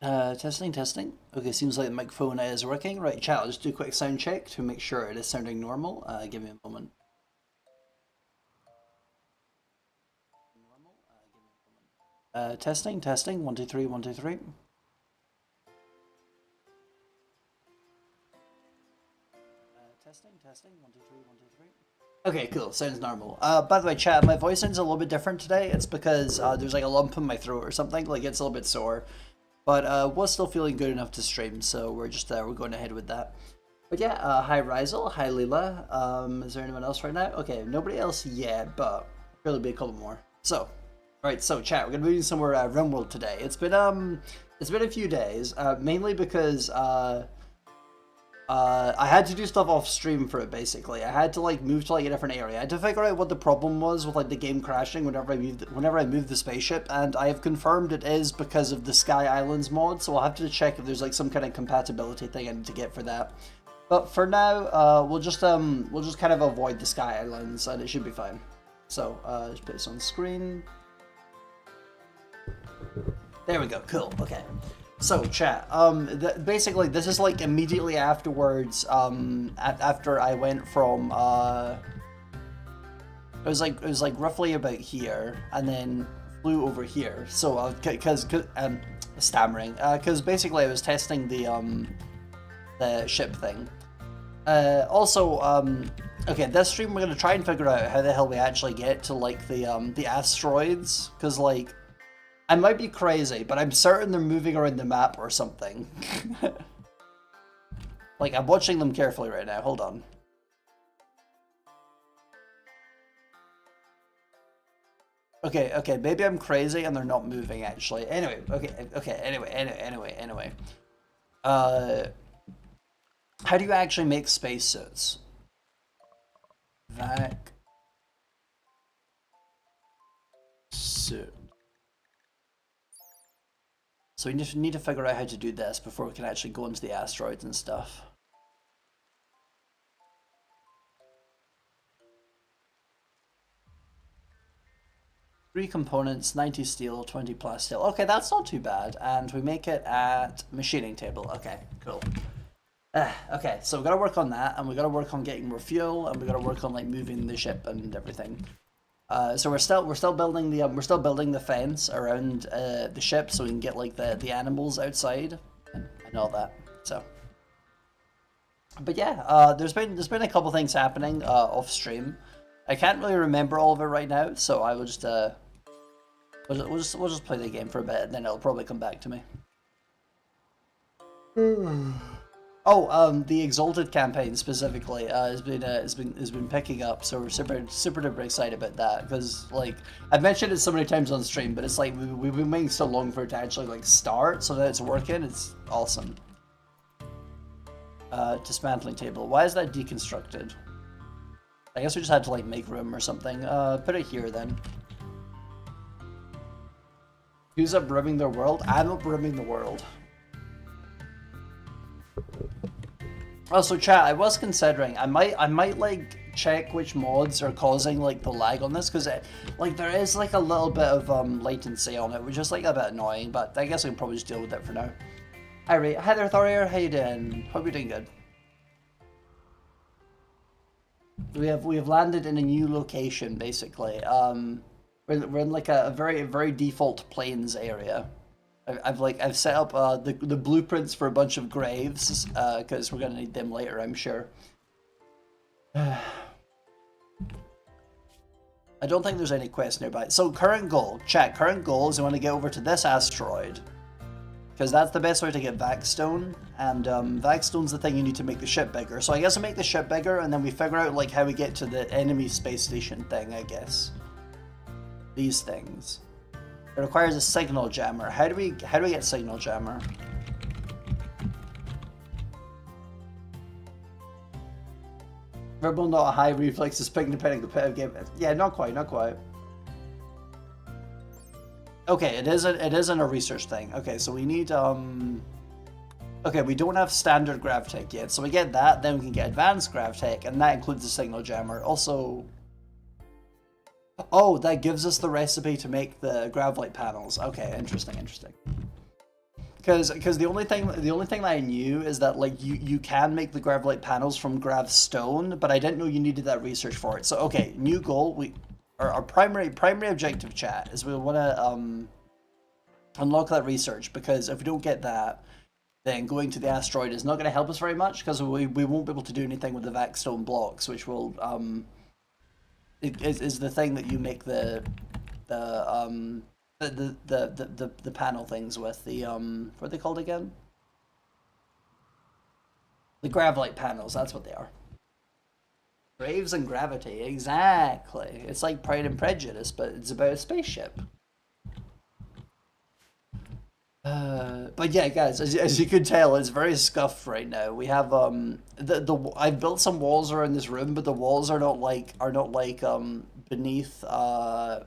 Testing, testing. Okay, seems like the microphone is working. Right, chat, I'll just do a quick sound check to make sure it is sounding normal. Give me a moment. Normal. Give me a moment. Testing, testing. 1 2 3, 1 2 3. Testing, testing. 1 2 3, 1 2 3. Okay, cool. Sounds normal. By the way, chat, my voice sounds a little bit different today. It's because there's like a lump in my throat or something. Like it's a little bit sore. But was still feeling good enough to stream, so we're going ahead with that. But yeah, hi Rizel, hi Leela. Is there anyone else right now? Okay, nobody else yet, but there'll be a couple more. So, alright, so chat, we're gonna be doing some more RimWorld today. It's been a few days, mainly because I had to do stuff off stream for it. Basically, I had to like move to like a different area. I had to figure out what the problem was with like the game crashing whenever I moved the spaceship, and I have confirmed it is because of the Sky Islands mod. So I'll have to check if there's like some kind of compatibility thing I need to get for that. But for now, we'll just kind of avoid the Sky Islands, and it should be fine. So just put this on screen. There we go. Cool. Okay. So chat, basically this is like immediately afterwards, after I went from, it was like roughly about here, and then flew over here, so, stammering, cause basically I was testing the ship thing. Okay, this stream we're gonna try and figure out how the hell we actually get to like the asteroids, cause like, I might be crazy, but I'm certain they're moving around the map or something. Like, I'm watching them carefully right now. Hold on. Okay, maybe I'm crazy and they're not moving, actually. Anyway, anyway. Uh, how do you actually make spacesuits? Vac suit. So we need to figure out how to do this before we can actually go into the asteroids and stuff. Three components, 90 steel, 20 plasteel. Okay, that's not too bad. And we make it at machining table. Okay, cool. Okay, so we gotta work on that, and we gotta work on getting more fuel, and we gotta work on like moving the ship and everything. So we're still building the fence around the ship so we can get like the animals outside and all that. So, but yeah, there's been a couple things happening off stream. I can't really remember all of it right now, so I will just we'll just play the game for a bit and then it'll probably come back to me. Oh, the Exalted campaign specifically has been picking up, so we're super duper excited about that because like I've mentioned it so many times on stream, but it's like we've been waiting so long for it to actually like start, so that it's working. It's awesome. Dismantling table. Why is that deconstructed? I guess we just had to like make room or something. Put it here then. Who's up rimming their world? I'm up rimming the world. Also, chat, I was considering I might like check which mods are causing like the lag on this because like there is like a little bit of latency on it, which is like a bit annoying. But I guess we can probably just deal with it for now. Hi there, Thorier. How you doing? Hope you're doing good. We have landed in a new location basically. We're in like a very default plains area. I've set up the blueprints for a bunch of graves because we're gonna need them later, I'm sure. I don't think there's any quest nearby. So current goal, chat. Current goal is we want to get over to this asteroid because that's the best way to get Vaxstone, and Vaxstone's the thing you need to make the ship bigger. So I guess we make the ship bigger, and then we figure out like how we get to the enemy space station thing. I guess these things. It requires a signal jammer. How do we get signal jammer? Verbal, not a high reflex is picking depending on the pet of game. Yeah, not quite. Okay, it isn't a research thing. Okay, so we need okay, we don't have standard gravtech yet, so we get that, then we can get advanced gravtech, and that includes the signal jammer. Also, oh, that gives us the recipe to make the gravlight panels. Okay, interesting. Because the only thing that I knew is that like you can make the Gravlite panels from Grav stone, but I didn't know you needed that research for it. So okay, new goal. Our primary objective, chat, is we want to unlock that research, because if we don't get that, then going to the asteroid is not going to help us very much, because we won't be able to do anything with the Vaxstone blocks, which will is the thing that you make the the panel things with, the what are they called again? The Gravlite panels, that's what they are. Graves and gravity, exactly. It's like Pride and Prejudice, but it's about a spaceship. But yeah, guys, as you could tell, it's very scuffed right now. We have the I've built some walls around this room, but the walls are not like beneath the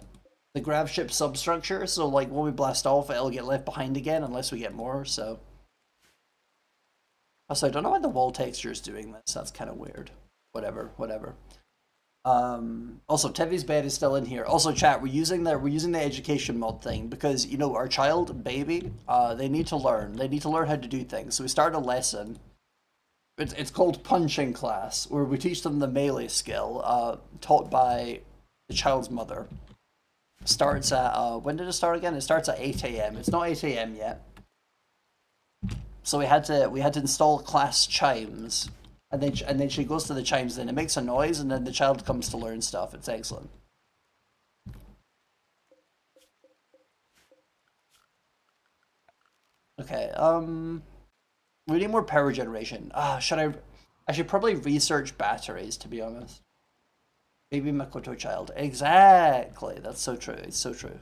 grav ship substructure. So like when we blast off, it'll get left behind again unless we get more. So also, I don't know why the wall texture is doing this. That's kind of weird. Whatever, whatever. Also, Tevi's bed is still in here. Also, chat, we're using the education mod thing because our child, baby, they need to learn. They need to learn how to do things. So we started a lesson. It's called punching class, where we teach them the melee skill, taught by the child's mother. Starts at when did it start again? It starts at 8 a.m. It's not 8 a.m. yet. So we had to install class chimes, and then she goes to the chimes, and it makes a noise, and then the child comes to learn stuff. It's excellent. Okay, we need more power generation. Should I should probably research batteries, to be honest. Baby Makoto child. Exactly. That's so true. It's so true.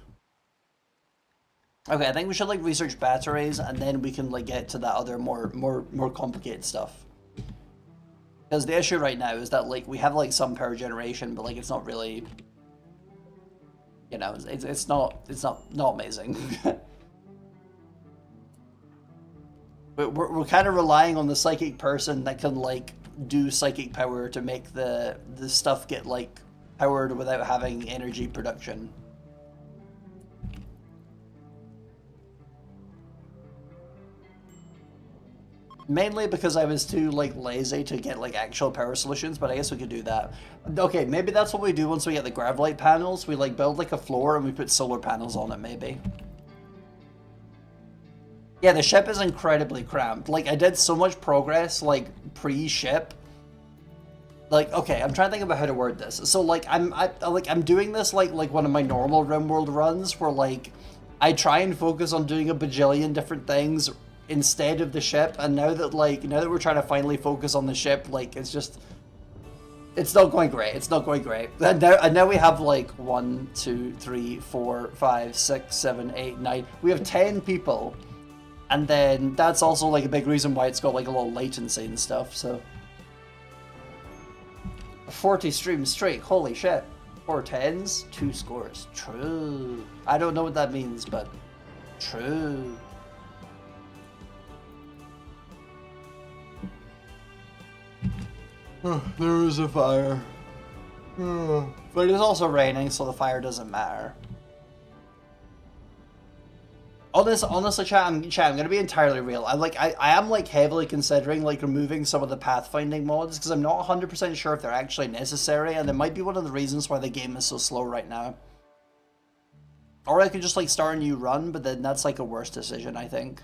Okay, I think we should like research batteries, and then we can like get to that other more complicated stuff. Because the issue right now is that like we have like some power generation, but like it's not really, it's not amazing. We're kind of relying on the psychic person that can like do psychic power to make the stuff get like powered without having energy production. Mainly because I was too like lazy to get like actual power solutions, but I guess we could do that. Okay, maybe that's what we do once we get the Gravlite panels. We like build like a floor and we put solar panels on it, maybe. Yeah, the ship is incredibly cramped. Like I did so much progress like pre-ship. Like okay, I'm trying to think about how to word this. So like I'm doing this like one of my normal RimWorld runs where like I try and focus on doing a bajillion different things instead of the ship, and now that we're trying to finally focus on the ship, like it's not going great. It's not going great. And now we have like 1, 2, 3, 4, 5, 6, 7, 8, 9. We have 10 people, and then that's also like a big reason why it's got like a lot of latency and stuff. So 40 stream streak. Holy shit. 4 10s, 2 scores. True. I don't know what that means, but true. There is a fire. But it's also raining, so the fire doesn't matter. Honestly, chat, I'm gonna be entirely real. I am like heavily considering like removing some of the pathfinding mods because I'm not 100% sure if they're actually necessary, and it might be one of the reasons why the game is so slow right now. Or I could just like start a new run, but then that's like a worse decision, I think.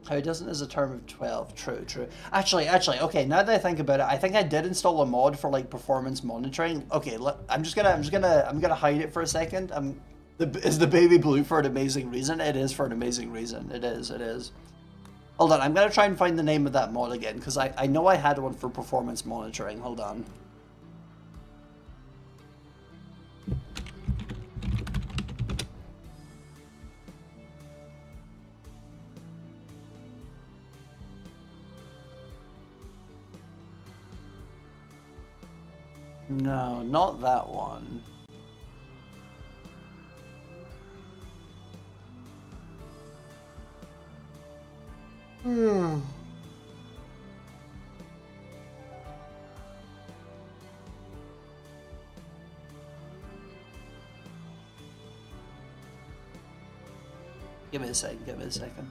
How it doesn't is a term of 12. True, true. Actually, okay. Now that I think about it, I think I did install a mod for like performance monitoring. Okay, I'm gonna hide it for a second. Is the baby blue for an amazing reason? It is for an amazing reason. It is. It is. Hold on, I'm gonna try and find the name of that mod again because I know I had one for performance monitoring. Hold on. No, not that one. Hmm. Give me a second, give me a second.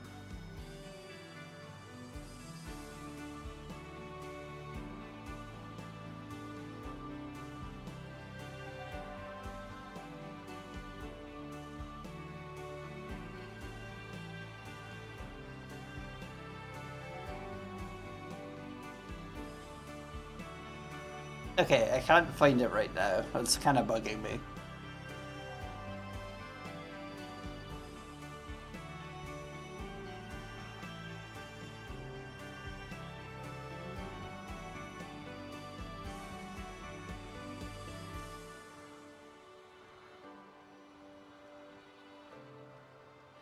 Okay, I can't find it right now. It's kind of bugging me.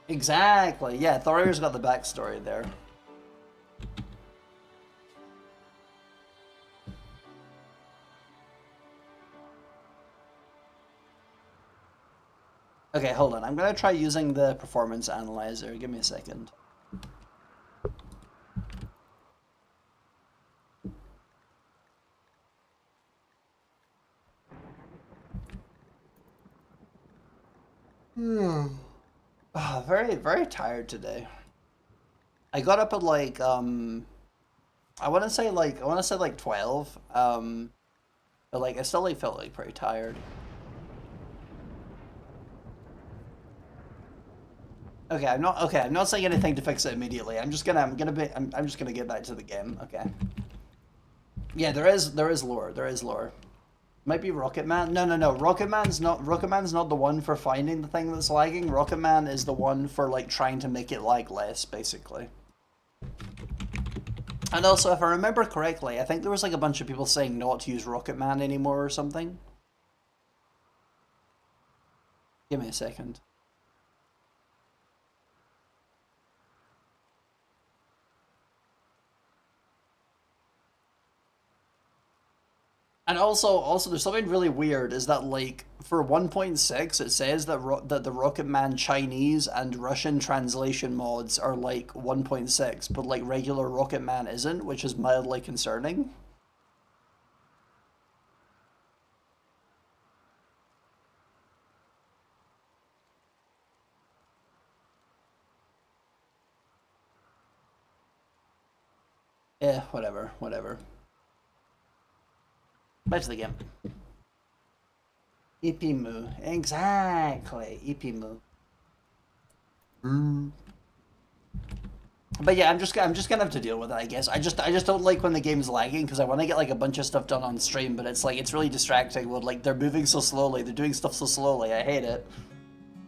Exactly. Yeah, Thorir's got the backstory there. Okay, hold on. I'm gonna try using the performance analyzer. Give me a second. Very, very tired today. I got up at like I want to say like 12. But like I still like felt like pretty tired. Okay, I'm not saying anything to fix it immediately. I'm just gonna get back to the game. Okay. Yeah, there is lore. There is lore. Might be Rocket Man. No. Rocket Man's not the one for finding the thing that's lagging. Rocket Man is the one for like trying to make it lag less, basically. And also, if I remember correctly, I think there was like a bunch of people saying not to use Rocket Man anymore or something. Give me a second. And also, there's something really weird. Is that like for 1.6, it says that the Rocket Man Chinese and Russian translation mods are like 1.6, but like regular Rocket Man isn't, which is mildly concerning. Yeah, whatever. Back to the game. Ipimu. Exactly. Ipimu. But yeah, I'm just gonna have to deal with it, I guess. I just don't like when the game's lagging because I want to get like a bunch of stuff done on stream, but it's like it's really distracting when like they're moving so slowly, they're doing stuff so slowly. I hate it.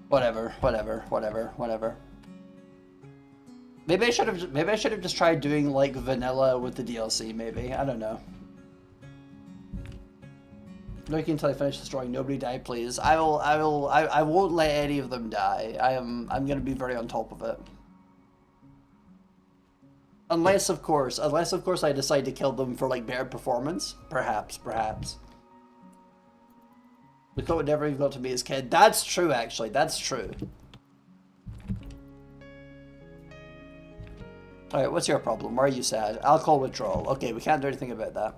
Whatever. Maybe I should have just tried doing like vanilla with the DLC. Maybe I don't know. Looking until I finish destroying. Nobody die, please. I won't let any of them die. I'm gonna be very on top of it. Unless of course I decide to kill them for like better performance. Perhaps. Look what never even got to be his kid. That's true, actually. That's true. Alright, what's your problem? Why are you sad? Alcohol withdrawal. Okay, we can't do anything about that.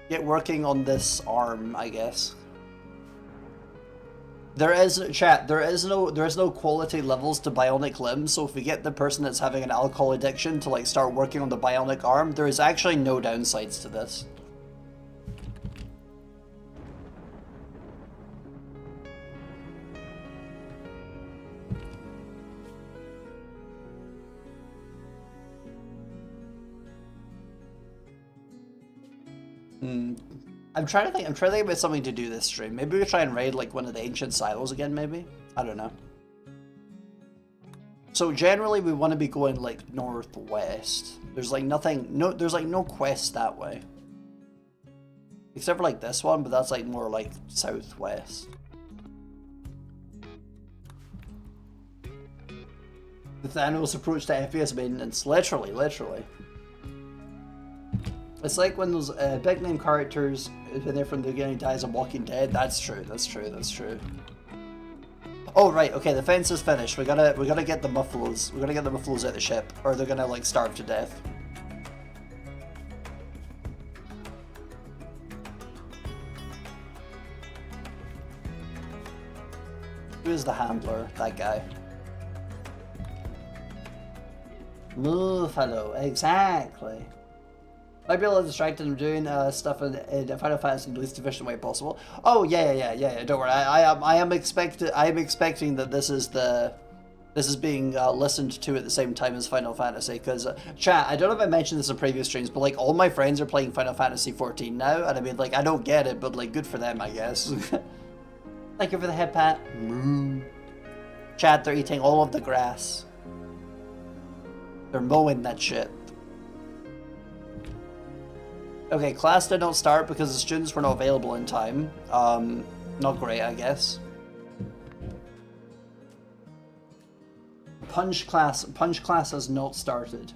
Get working on this arm, I guess. There is no quality levels to bionic limbs, so if we get the person that's having an alcohol addiction to like start working on the bionic arm, there is actually no downsides to this. I'm trying to think about something to do this stream. Maybe we try and raid like one of the ancient silos again, maybe? I don't know. So generally we want to be going like northwest. There's like there's like no quest that way. Except for like this one, but that's like more like southwest. The Thanos approach to FPS maintenance. Literally. It's like when those big name characters who've been there from the beginning dies of Walking Dead. That's true. Oh right, okay, the fence is finished. We gotta get the buffaloes. We gotta get the buffaloes out the ship, or they're gonna like starve to death. who's the handler? That guy. Move, hello. Exactly. Might be a little distracted. I'm doing stuff in Final Fantasy in the least efficient way possible. Oh yeah. Don't worry. I am expecting that this is being listened to at the same time as Final Fantasy. Because chat, I don't know if I mentioned this in previous streams, but like all my friends are playing Final Fantasy 14 now, and I mean like I don't get it, but like good for them, I guess. Thank you for the head pat. Chat, they're eating all of the grass. They're mowing that shit. Okay, class did not start because the students were not available in time. Not great, I guess. Punch class has not started.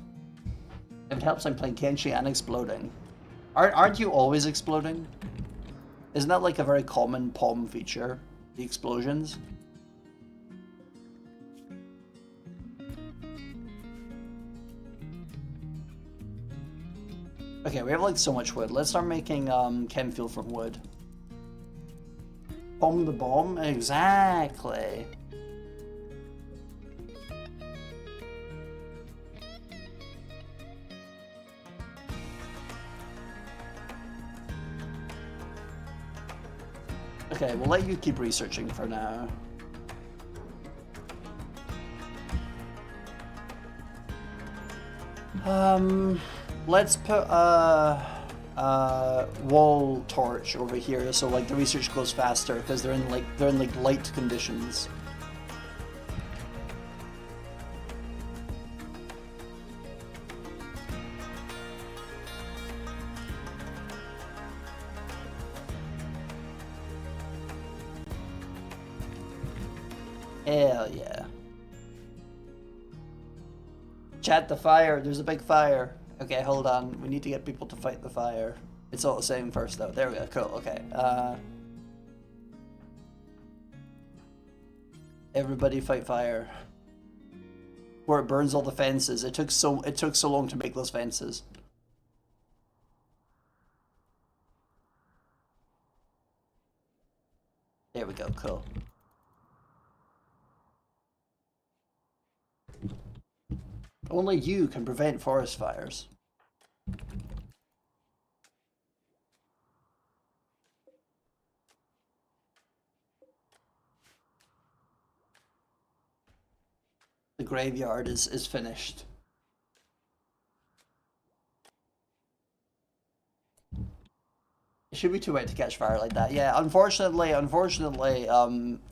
If it helps, I'm playing Kenshi and exploding. Aren't you always exploding? Isn't that like a very common POM feature? The explosions? Okay, we have like so much wood. Let's start making chem fuel from wood. Bomb the bomb? Exactly. Okay, we'll let you keep researching for now. Let's put a wall torch over here so like the research goes faster because they're in like light conditions. Hell yeah. Chat the fire, there's a big fire. Okay, hold on. We need to get people to fight the fire. It's all the same first, though. There we go. Cool. Okay. Everybody fight fire. Where it burns all the fences. It took so long to make those fences. There we go. Cool. Only you can prevent forest fires. The graveyard is finished. It should be too late to catch fire like that. Yeah, unfortunately,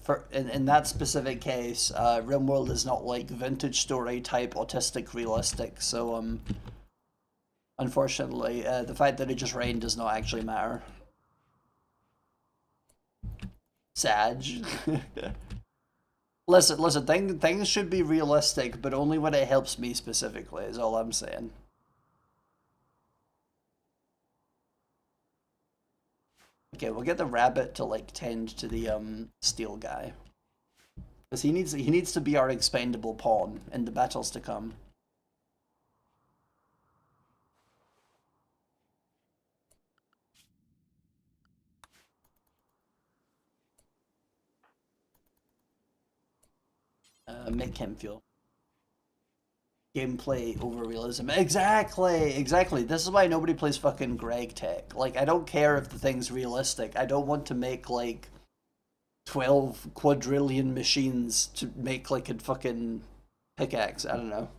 for in that specific case, RimWorld is not like vintage story type autistic realistic. So unfortunately, the fact that it just rained does not actually matter. Sag. Listen. Things should be realistic, but only when it helps me specifically. Is all I'm saying. Okay, we'll get the rabbit to like tend to the steel guy, because he needs to be our expendable pawn in the battles to come. Make him feel. Gameplay over realism. Exactly. This is why nobody plays fucking Greg Tech. Like, I don't care if the thing's realistic. I don't want to make, like, 12 quadrillion machines to make, like, a fucking pickaxe. I don't know.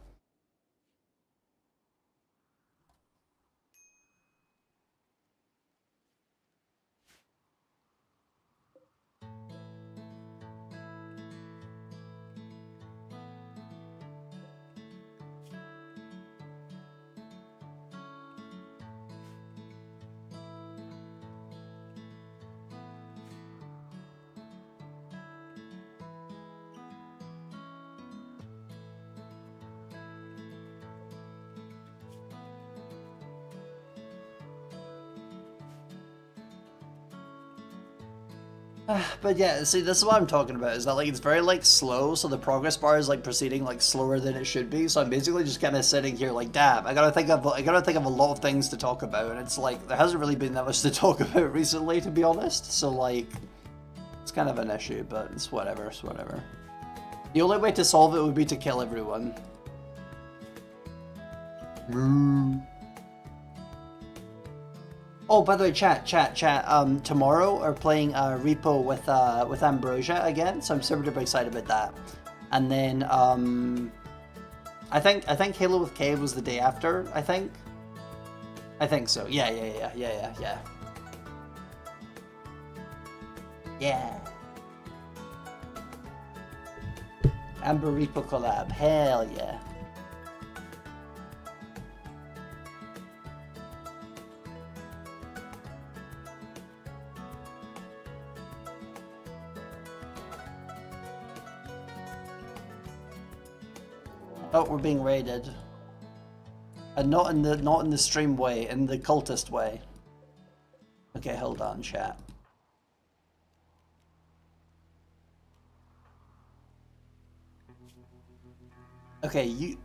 But yeah, see, this is what I'm talking about, is that like it's very like slow, so the progress bar is like proceeding like slower than it should be. So I'm basically just kind of sitting here like, damn, I gotta think of a lot of things to talk about, and it's like there hasn't really been that much to talk about recently, to be honest. So like, It's kind of an issue, but it's whatever, it's whatever. The only way to solve it would be to kill everyone. Oh, by the way, chat. Tomorrow we're playing Repo with Ambrosia again, so I'm super duper excited about that. And then I think Halo with Cave was the day after. I think so. Yeah. Yeah. Amber Repo collab. Hell yeah. Oh, we're being raided. And not in the stream way, in the cultist way. Okay, hold on, chat. Okay,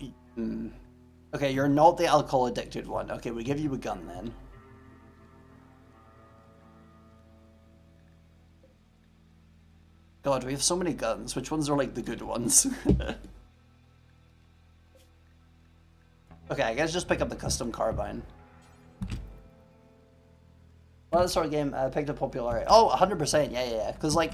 okay, you're not the alcohol addicted one. Okay, we give you a gun then. God, we have so many guns. Which ones are like the good ones? Okay, I guess just pick up the custom carbine. Well, that sort of game picked up popularity. Oh, 100%, yeah. Because, like,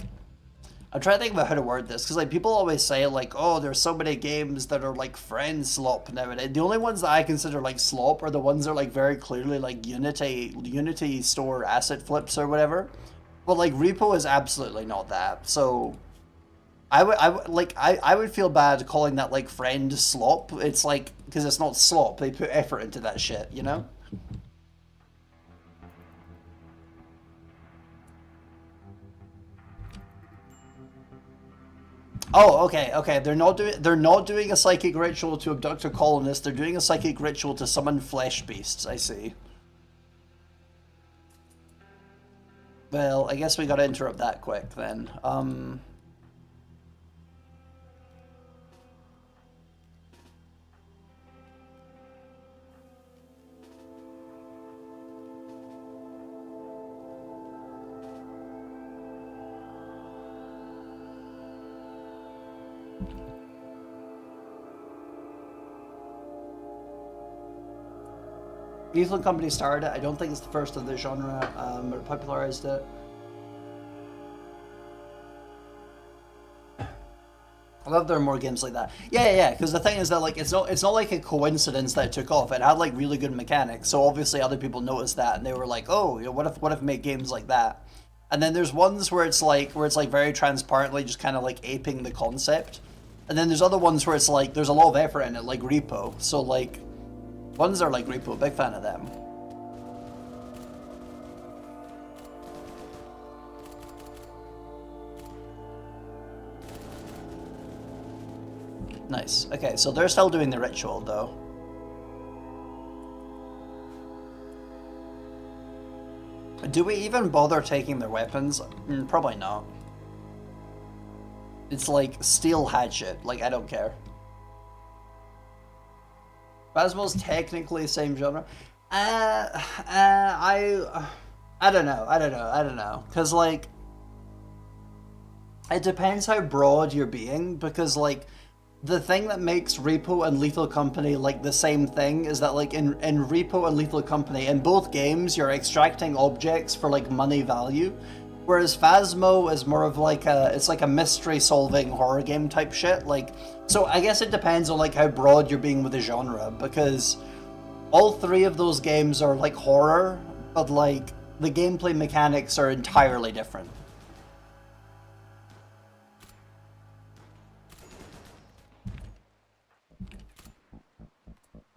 I'm trying to think about how to word this. Because, like, people always say, like, oh, there's so many games that are, like, friend slop nowadays. The only ones that I consider, like, slop are the ones that are, like, very clearly, like, Unity store asset flips or whatever. But, like, Repo is absolutely not that. So I would feel bad calling that like friend slop. It's like, because it's not slop. They put effort into that shit, you know. Oh, okay. They're not doing a psychic ritual to abduct a colonist. They're doing a psychic ritual to summon flesh beasts. I see. Well, I guess we gotta interrupt that quick then. Lethal Company started it. I don't think it's the first of the genre, but popularized it. I love there are more games like that. Yeah. Because the thing is that like it's not like a coincidence that it took off. It had like really good mechanics, so obviously other people noticed that and they were like, oh, you know, what if make games like that? And then there's ones where it's like very transparently just kind of like aping the concept, and then there's other ones where it's like there's a lot of effort in it, like Repo. So like ones are like Repo, big fan of them. Nice. Okay, so they're still doing the ritual, though. Do we even bother taking their weapons? Probably not. It's like steel hatchet. Like, I don't care. Phasmo's technically the same genre. I don't know. Because, like, it depends how broad you're being, because, like, the thing that makes Repo and Lethal Company like the same thing is that like in Repo and Lethal Company, in both games you're extracting objects for like money value, whereas Phasmo is more of like it's like a mystery solving horror game type shit. Like, so I guess it depends on like how broad you're being with the genre, because all three of those games are like horror, but like the gameplay mechanics are entirely different.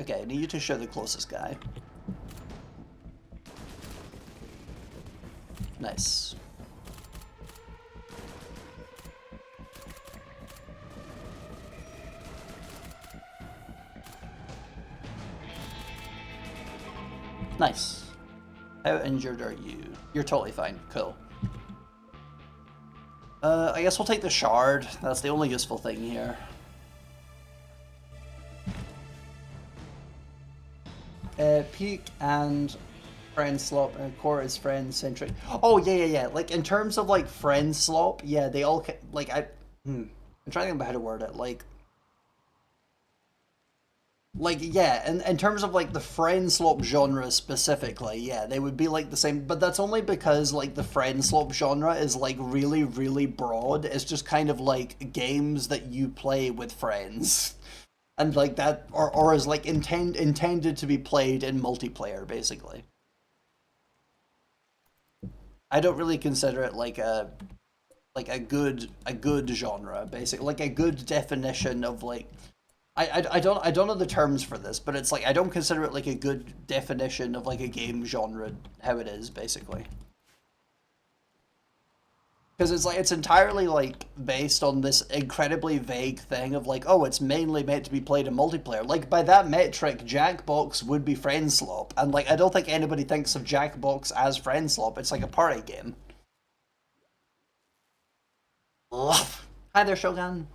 Okay, I need you to show the closest guy. Nice. Nice. How injured are you? You're totally fine. Cool. I guess we'll take the shard. That's the only useful thing here. Peak and Friend slop and core is friend centric. Oh yeah. Like in terms of like friend slop, yeah, they all like I'm trying to think about how to word it. Like yeah, in terms of like the friend slop genre specifically, yeah, they would be like the same, but that's only because like the friend slop genre is like really really broad. It's just kind of like games that you play with friends. And like that or is like intended to be played in multiplayer basically. I don't really consider it like a good genre basically, like a good definition of like I don't know the terms for this, but it's like I don't consider it like a good definition of like a game genre how it is basically. Because it's like it's entirely like based on this incredibly vague thing of like, oh, it's mainly meant to be played in multiplayer. Like by that metric, Jackbox would be friend slop, and like I don't think anybody thinks of Jackbox as friend slop. It's like a party game. Ugh. Hi there, Shogun.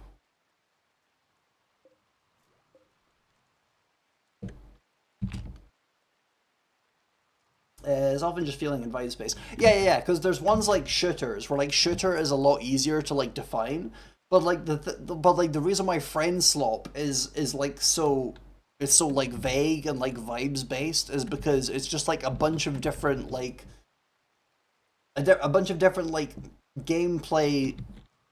Is often just feeling in void space. Yeah. Because there's ones like shooters where like shooter is a lot easier to like define, but like but like the reason why friend slop is like so it's so like vague and like vibes based is because it's just like a bunch of different like a bunch of different like gameplay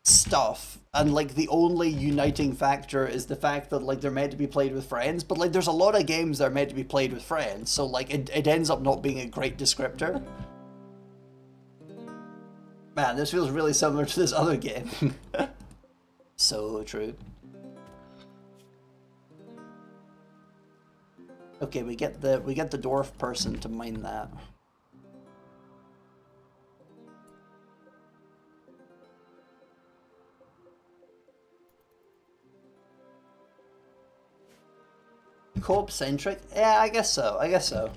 stuff, and like the only uniting factor is the fact that like they're meant to be played with friends, but like there's a lot of games that are meant to be played with friends, so like it ends up not being a great descriptor. Man, this feels really similar to this other game. So true. Okay, we get the dwarf person to mine that. Co-op centric? Yeah, I guess so. I guess so.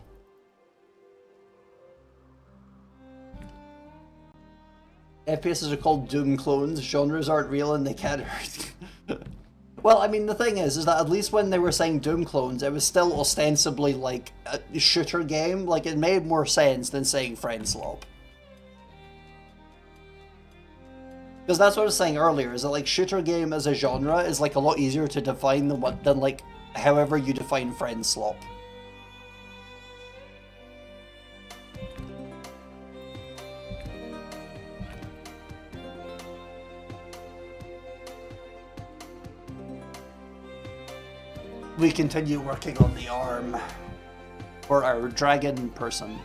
FPSs are called Doom clones. Genres aren't real and they can't hurt. Well, I mean, the thing is that at least when they were saying Doom clones, it was still ostensibly like a shooter game. Like, it made more sense than saying friend slop. Because that's what I was saying earlier, is that like shooter game as a genre is like a lot easier to define than like however you define friend slop. We continue working on the arm for our dragon person.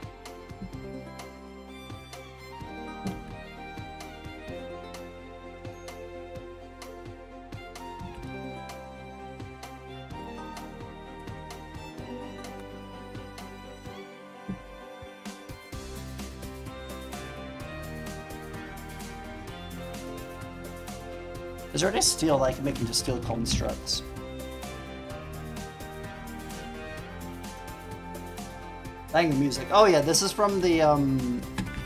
Is there any steel that I can make into steel constructs? Dang music. Oh yeah, this is from the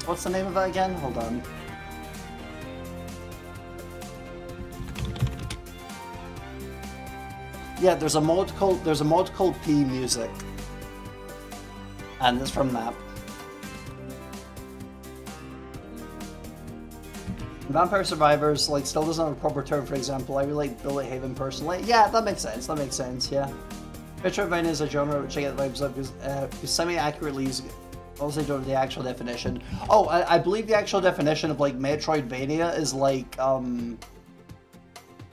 what's the name of it again? Hold on. Yeah, there's a mod called P Music. And it's from that. Vampire Survivors like still doesn't have a proper term for example. I really like Bullet Haven personally. Yeah, that makes sense. That makes sense. Yeah. Metroidvania is a genre which I get the vibes of because semi-accurately use. Also, don't know the actual definition. Oh, I believe the actual definition of like Metroidvania is like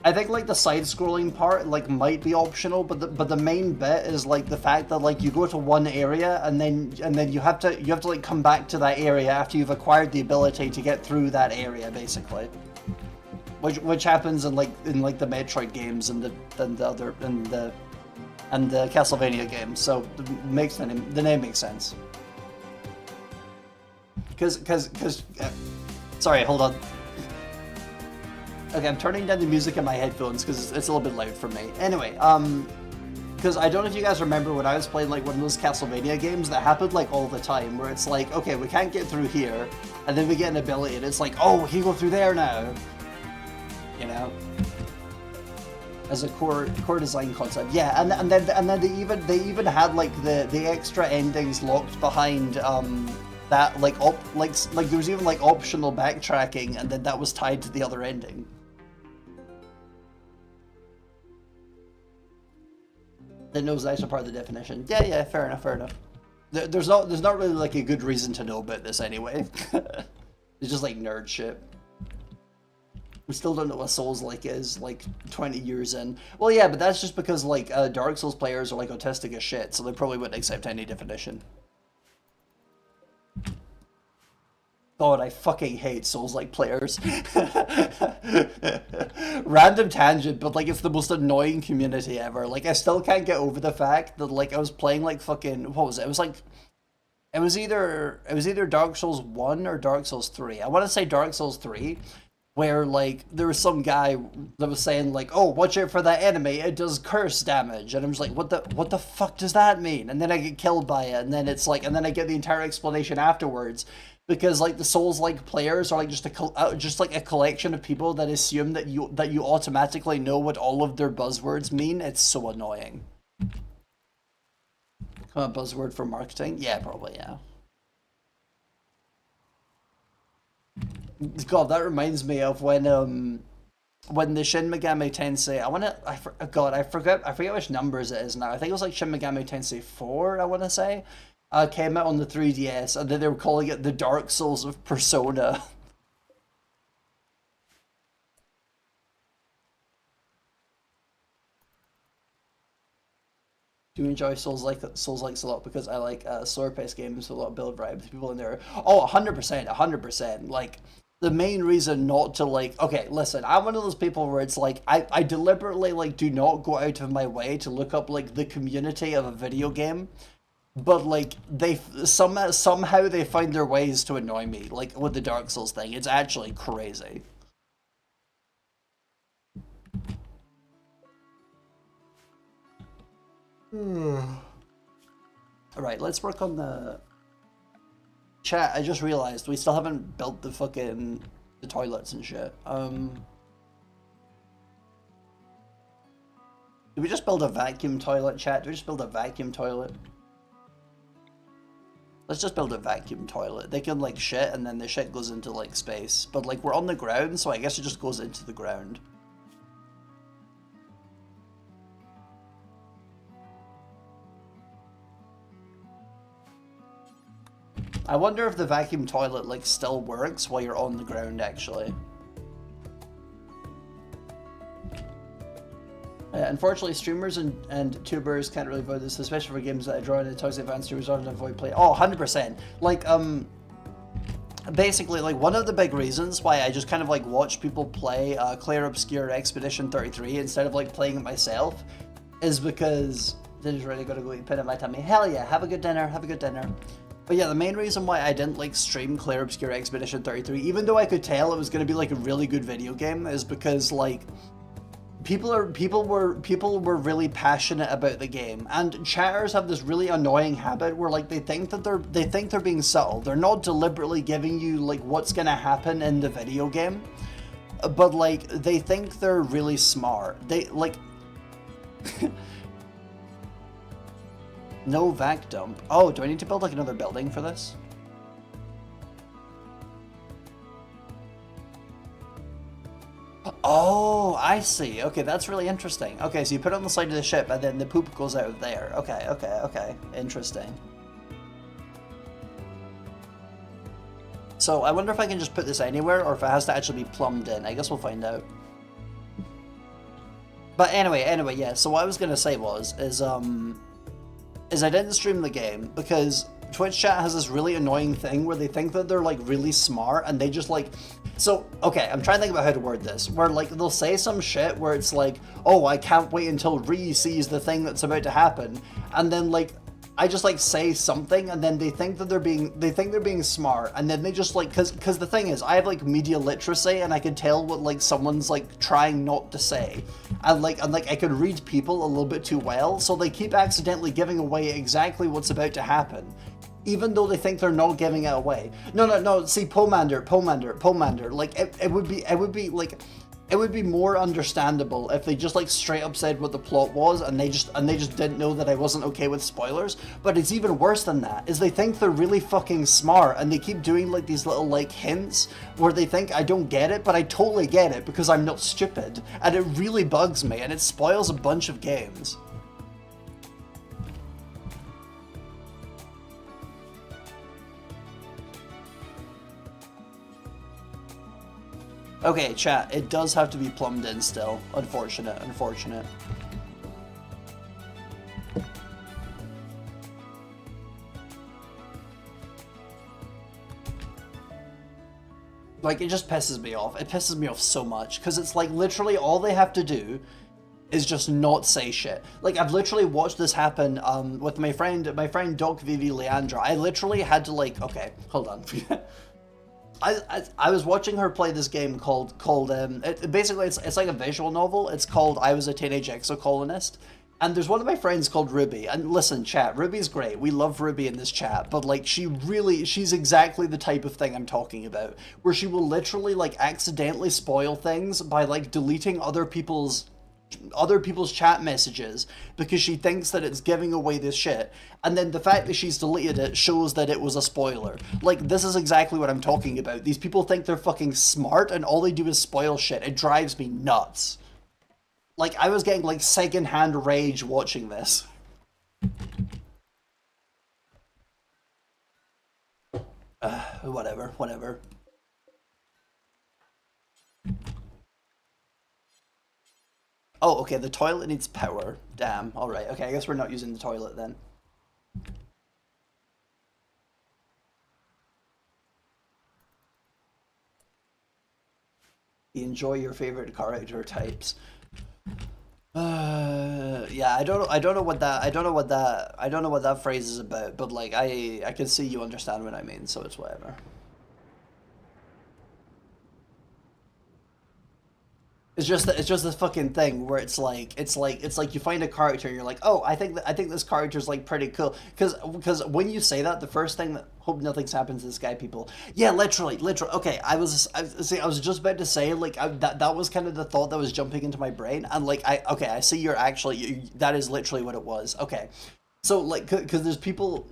I think like the side-scrolling part like might be optional, but the main bit is like the fact that like you go to one area and then you have to like come back to that area after you've acquired the ability to get through that area basically, which happens in like the Metroid games and the Castlevania games. So it makes the name makes sense. Cause sorry, hold on. Okay, I'm turning down the music in my headphones because it's a little bit loud for me. Anyway, because I don't know if you guys remember when I was playing like one of those Castlevania games that happened like all the time, where it's like, okay, we can't get through here, and then we get an ability, and it's like, oh, we can go through there now. You know? as a core design concept. Yeah, and then they even had like the extra endings locked behind that like there was even like optional backtracking, and then that was tied to the other ending. That knows that's a part of the definition. Yeah, fair enough. There's not really like a good reason to know about this anyway. It's just like nerd shit. We still don't know what Souls-like is, like 20 years in. Well, yeah, but that's just because like Dark Souls players are like autistic as shit, so they probably wouldn't accept any definition. God, I fucking hate Souls-like players. Random tangent, but like it's the most annoying community ever. Like I still can't get over the fact that like I was playing like fucking, what was it? It was either Dark Souls 1 or Dark Souls 3. I want to say Dark Souls 3, where like there was some guy that was saying like, oh, watch out for that enemy, it does curse damage, and I'm just like, what the fuck does that mean? And then I get killed by it, and then it's like, and then I get the entire explanation afterwards, because like the Souls-like players are like just like a collection of people that assume that you automatically know what all of their buzzwords mean. It's so annoying. A buzzword for marketing? Yeah, probably, yeah. God, that reminds me of when the Shin Megami Tensei, I forget which numbers it is now. I think it was like Shin Megami Tensei 4, I want to say, came out on the 3DS, and then they were calling it the Dark Souls of Persona. Do enjoy Souls-likes a lot because I like slower paced games with a lot of build variety. People in there, oh, 100%. Like the main reason not to like, okay, listen, I'm one of those people where it's like I deliberately like do not go out of my way to look up like the community of a video game, but like they somehow they find their ways to annoy me. Like with the Dark Souls thing, it's actually crazy. Alright, let's work on the chat. I just realized we still haven't built the fucking the toilets and shit. Did we just build a vacuum toilet, chat? Did we just build a vacuum toilet? Let's just build a vacuum toilet. They can like shit and then the shit goes into like space. But like we're on the ground, so I guess it just goes into the ground. I wonder if the vacuum toilet like still works while you're on the ground actually. Unfortunately, streamers and tubers can't really avoid this, especially for games that I draw in Toys Advanced to resort and avoid play. Oh, 100%. Like, basically, like, one of the big reasons why I just kind of, like, watch people play Clair Obscur Expedition 33 instead of, like, playing it myself is because Dinner's really gotta go eat pin at my tummy. Hell yeah, have a good dinner, have a good dinner. But yeah, the main reason why I didn't, like, stream Clair Obscur Expedition 33, even though I could tell it was gonna be, like, a really good video game, is because, like, people were really passionate about the game, and chatters have this really annoying habit where like they think they're being subtle. They're not deliberately giving you like what's gonna happen in the video game, but like they think they're really smart. They like no vac dump. Oh, do I need to build like another building for this? Oh, I see. Okay, that's really interesting. Okay, so you put it on the side of the ship and then the poop goes out there. Okay. Interesting. So I wonder if I can just put this anywhere or if it has to actually be plumbed in. I guess we'll find out. But anyway, yeah, so what I was gonna say is I didn't stream the game because Twitch chat has this really annoying thing where they think that they're like really smart and they just like, so okay, I'm trying to think about how to word this, where like they'll say some shit where it's like, oh, I can't wait until Ree sees the thing that's about to happen, and then like I just like say something and then they think they're being smart, and then they just like, cause the thing is I have like media literacy and I can tell what like someone's like trying not to say, and like I can read people a little bit too well, so they keep accidentally giving away exactly what's about to happen, even though they think they're not giving it away. No, see, Pomander, like, it would be, like, it would be more understandable if they just like straight up said what the plot was and they just didn't know that I wasn't okay with spoilers. But it's even worse than that, is they think they're really fucking smart and they keep doing like these little like hints where they think I don't get it, but I totally get it because I'm not stupid, and it really bugs me and it spoils a bunch of games. Okay, chat, it does have to be plumbed in still. Unfortunate, unfortunate. Like, it just pisses me off. It pisses me off so much, because it's like literally all they have to do is just not say shit. Like, I've literally watched this happen with my friend Doc Vivi Leandra. I literally had to like, okay, hold on. I was watching her play this game called basically it's like a visual novel. It's called I Was a Teenage Exocolonist, and there's one of my friends called Ruby. And listen, chat, Ruby's great. We love Ruby in this chat, but like she's exactly the type of thing I'm talking about, where she will literally like accidentally spoil things by like deleting other people's chat messages because she thinks that it's giving away this shit, and then the fact that she's deleted it shows that it was a spoiler. Like, this is exactly what I'm talking about. These people think they're fucking smart and all they do is spoil shit. It drives me nuts. Like, I was getting like secondhand rage watching this. Whatever. Oh, okay, the toilet needs power. Damn, alright. Okay, I guess we're not using the toilet then. You enjoy your favorite character types. Yeah, I don't know what that phrase is about, but like I can see you understand what I mean, so it's whatever. It's just this fucking thing where it's like you find a character and you're like, oh, I think this character's like pretty cool, because when you say that, the first thing that, hope nothing's happened to this guy, people. Yeah, literally. Okay, I was just about to say like that was kind of the thought that was jumping into my brain, and like I see you're actually that is literally what it was. Okay, so like because there's people.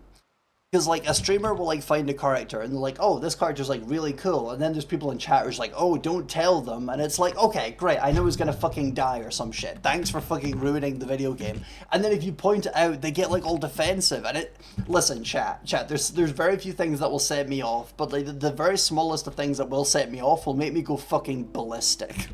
Because like a streamer will like find a character and they're like, oh, this character's like really cool, and then there's people in chat who's like, oh, don't tell them, and it's like, okay, great, I know he's gonna fucking die or some shit. Thanks for fucking ruining the video game. And then if you point it out, they get like all defensive, and it. Listen, chat. There's very few things that will set me off, but like the very smallest of things that will set me off will make me go fucking ballistic.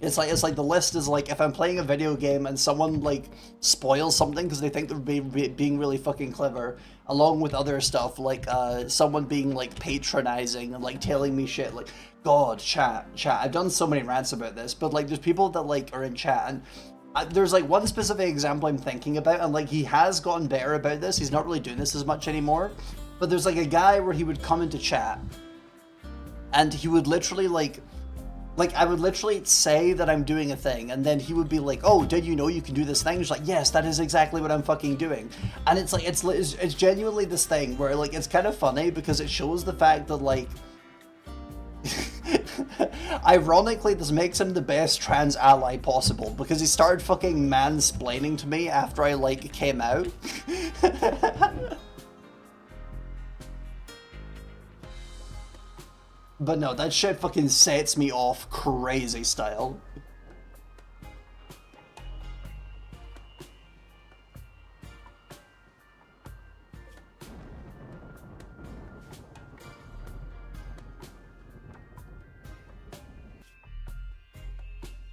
It's like the list is like, if I'm playing a video game and someone like spoils something because they think they're being really fucking clever, along with other stuff like someone being like patronizing and like telling me shit, like, God, chat, I've done so many rants about this, but like there's people that like are in chat, and there's like one specific example I'm thinking about, and like he has gotten better about this. He's not really doing this as much anymore, but there's like a guy where he would come into chat and he would literally like I would literally say that I'm doing a thing, and then he would be like, oh, did you know you can do this thing? He's like, yes, that is exactly what I'm fucking doing. And it's like, it's genuinely this thing where like, it's kind of funny because it shows the fact that like, ironically, this makes him the best trans ally possible, because he started fucking mansplaining to me after I like came out. But no, that shit fucking sets me off crazy style.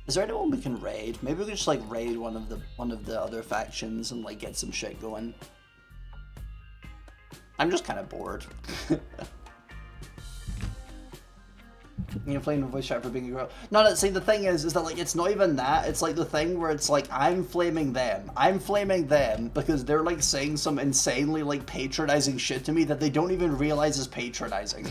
Is there anyone we can raid? Maybe we could just like raid one of the other factions and like get some shit going. I'm just kind of bored. You're playing a voice chat for being a girl. No, see, the thing is that like, it's not even that. It's like the thing where it's like, I'm flaming them because they're like saying some insanely like patronizing shit to me that they don't even realize is patronizing.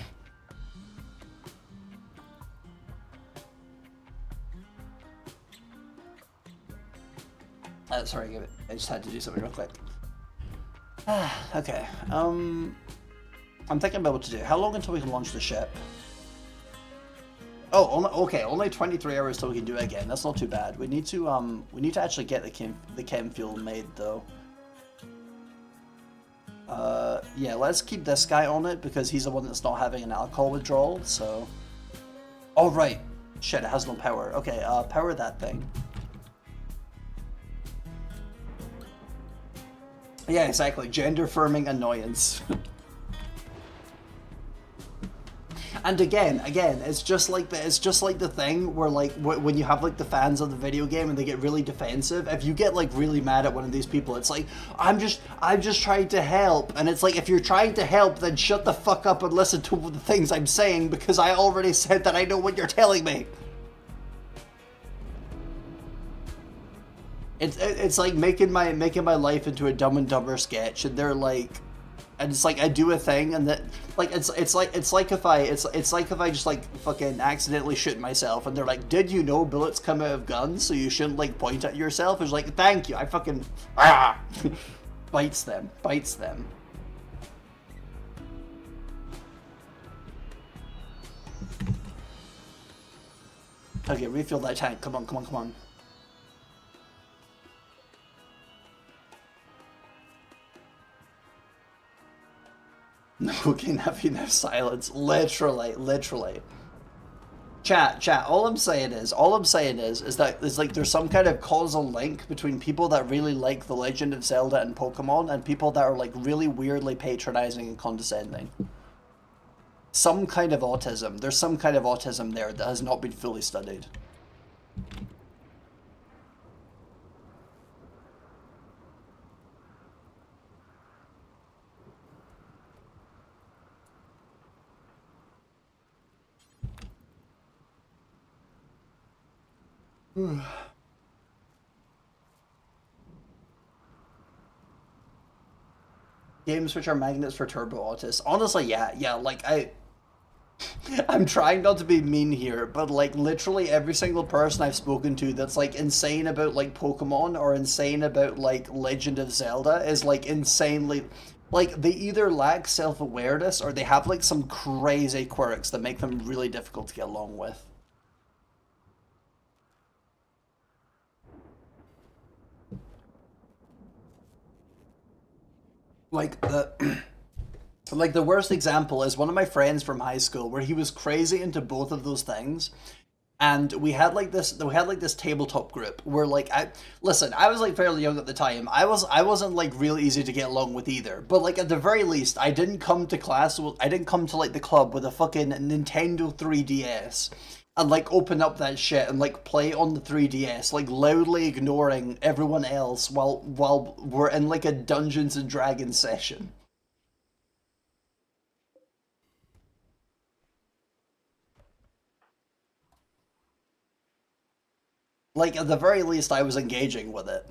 Sorry, I just had to do something real quick. Okay, I'm thinking about what to do. How long until we can launch the ship? Oh, okay, only 23 hours till we can do it again. That's not too bad. We need to actually get the chem fuel made though. Yeah, let's keep this guy on it because he's the one that's not having an alcohol withdrawal. So, oh right, shit, it has no power. Okay, power that thing. Yeah, exactly. Gender firming annoyance. And again, it's just like the thing where like when you have like the fans of the video game and they get really defensive. If you get like really mad at one of these people, it's like I'm just trying to help, and it's like if you're trying to help, then shut the fuck up and listen to the things I'm saying because I already said that I know what you're telling me. It's like making my life into a Dumb and Dumber sketch, and they're like. And it's like I do a thing, and that like it's like if I just like fucking accidentally shoot myself, and they're like, "Did you know bullets come out of guns, so you shouldn't like point at yourself?" It's like, "Thank you." I fucking bites them. Okay, refill that tank. Come on. No, no silence. Literally. Chat. All I'm saying is that there's like there's some kind of causal link between people that really like The Legend of Zelda and Pokemon and people that are like really weirdly patronizing and condescending. Some kind of autism. There's some kind of autism there that has not been fully studied. Games which are magnets for turbo autists. Honestly, yeah, like I'm trying not to be mean here, but like literally every single person I've spoken to that's like insane about like Pokemon or insane about like Legend of Zelda is like insanely like they either lack self-awareness or they have like some crazy quirks that make them really difficult to get along with. Like the like the worst example is one of my friends from high school where he was crazy into both of those things. And we had like this tabletop group where like I was like fairly young at the time. I wasn't like real easy to get along with either. But like at the very least, I didn't come to like the club with a fucking Nintendo 3DS and like open up that shit and like play on the 3DS, like loudly ignoring everyone else while we're in like a Dungeons and Dragons session. Like at the very least, I was engaging with it.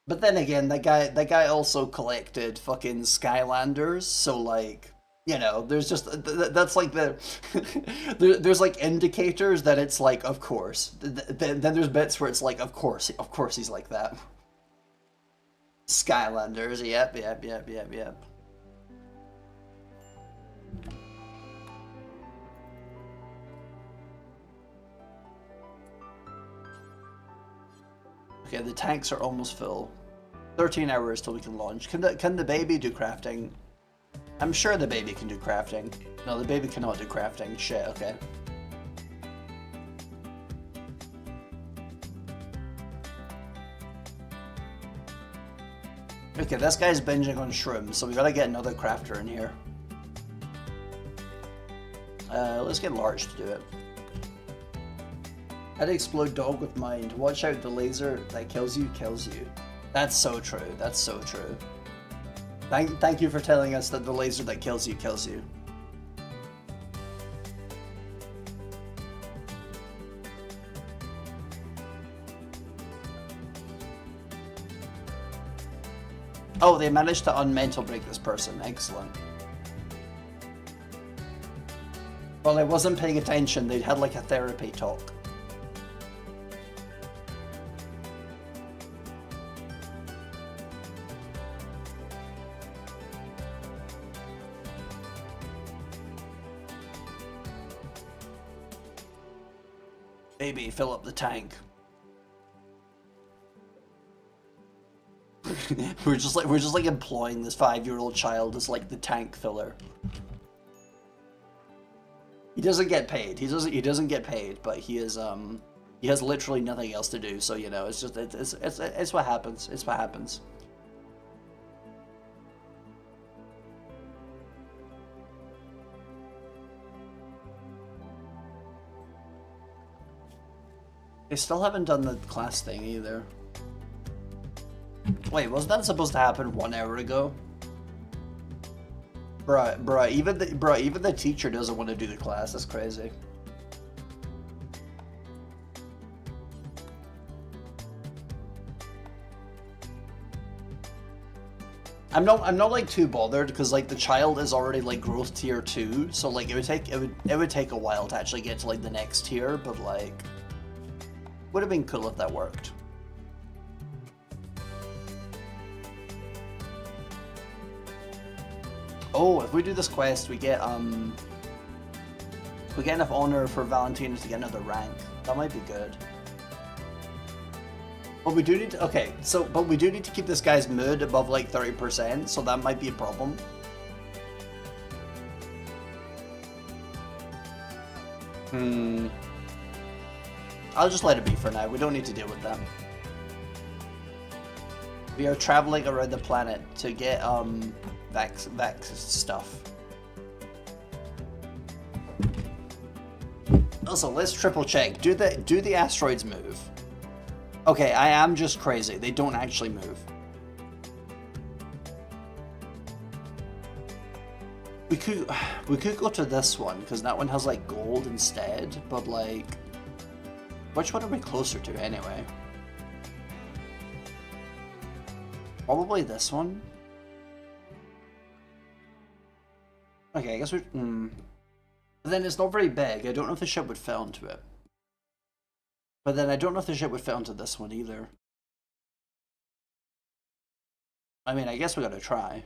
But then again, that guy also collected fucking Skylanders, so like, there's just that's like there's like indicators that it's like, of course. Then there's bits where it's like, of course he's like that. Skylanders, yep. Okay, the tanks are almost full. 13 hours till we can launch. Can the baby do crafting? I'm sure the baby can do crafting. No, the baby cannot do crafting. Shit, okay. Okay, this guy's binging on shrooms, so we gotta get another crafter in here. Let's get Larch to do it. How to explode dog with mind. Watch out, the laser that kills you, kills you. That's so true. That's so true. Thank you for telling us that the laser that kills you, kills you. Oh, they managed to unmental break this person. Excellent. Well, I wasn't paying attention. They'd had like a therapy talk. Baby, fill up the tank. we're just like employing this 5-year-old child as like the tank filler. He doesn't get paid. He doesn't get paid, but he is he has literally nothing else to do. So you know, it's just it's what happens. It's what happens. They still haven't done the class thing either. Wait, wasn't that supposed to happen 1 hour ago? Bruh, even the teacher doesn't want to do the class. That's crazy. I'm not like too bothered because like the child is already like growth tier 2, so like it would take a while to actually get to like the next tier, but like would have been cool if that worked. Oh, if we do this quest, we get enough honor for Valentina to get another rank. That might be good. But we do need to, okay, so, but we do need to keep this guy's mood above like 30%, so that might be a problem. I'll just let it be for now. We don't need to deal with them. We are traveling around the planet to get, Vex stuff. Also, let's triple check. Do the asteroids move? Okay, I am just crazy. They don't actually move. We could go to this one because that one has like gold instead, but like, which one are we closer to anyway? Probably this one. Okay, I guess we. But then it's not very big. I don't know if the ship would fit onto it. But then I don't know if the ship would fit onto this one either. I mean, I guess we gotta try.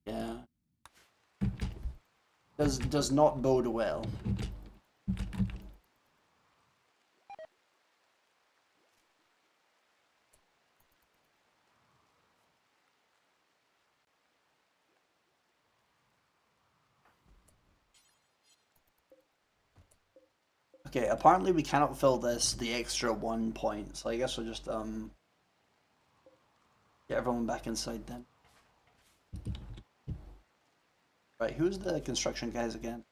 Yeah. Does not bode well. Okay, apparently we cannot fill the extra 1 point, so I guess we'll just get everyone back inside then. Right, who's the construction guys again?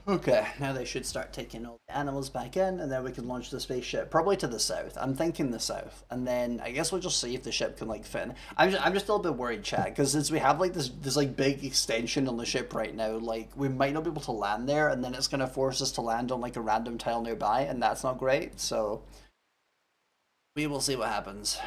Okay, now they should start taking all the animals back in, and then we can launch the spaceship, probably to the south. I'm thinking the south, and then I guess we'll just see if the ship can like fit in. I'm just still a bit worried, chat, because since we have like this like big extension on the ship right now, like we might not be able to land there, and then it's gonna force us to land on like a random tile nearby, and that's not great. So we will see what happens.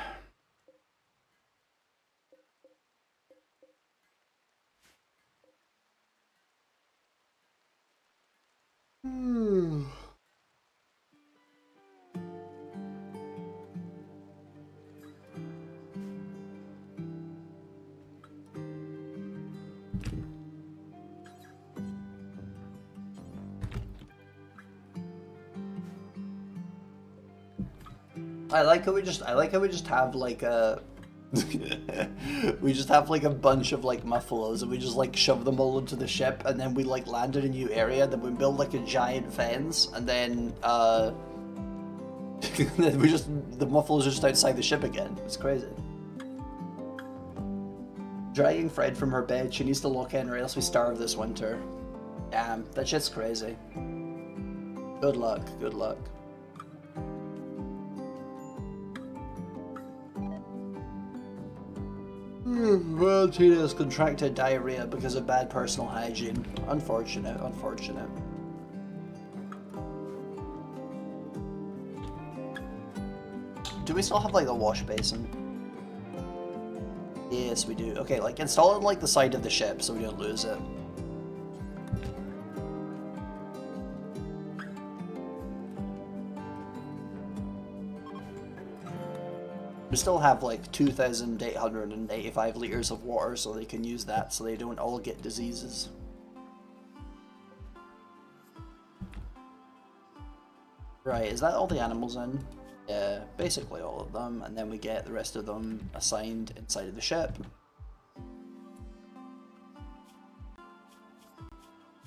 I like how we just have like a we just have like a bunch of like muffalos and we just like shove them all into the ship, and then we like land in a new area, then we build like a giant fence, and then then the muffalos are just outside the ship again. It's crazy. Dragging Fred from her bed, she needs to lock in or else we starve this winter. Damn, that shit's crazy. Good luck, good luck. Valentina has contracted diarrhea because of bad personal hygiene. Unfortunate, unfortunate. do we still have like a wash basin? Yes, we do. Okay, like install it on like the side of the ship so we don't lose it. We still have like 2,885 liters of water, so they can use that so they don't all get diseases. Right, is that all the animals in? Yeah, basically all of them, and then we get the rest of them assigned inside of the ship.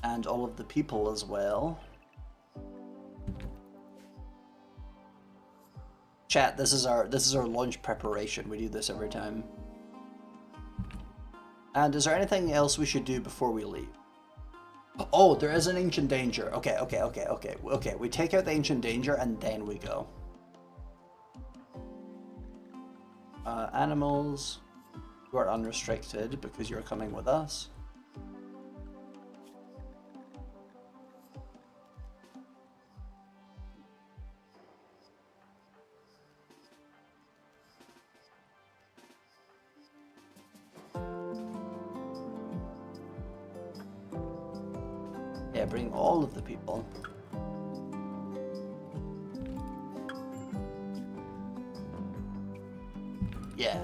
And all of the people as well. Chat, this is our launch preparation. We do this every time. And is there anything else we should do before we leave? Oh, there is an ancient danger. Okay. We take out the ancient danger and then we go. Animals, you are unrestricted because you're coming with us. Yeah, bring all of the people. Yeah.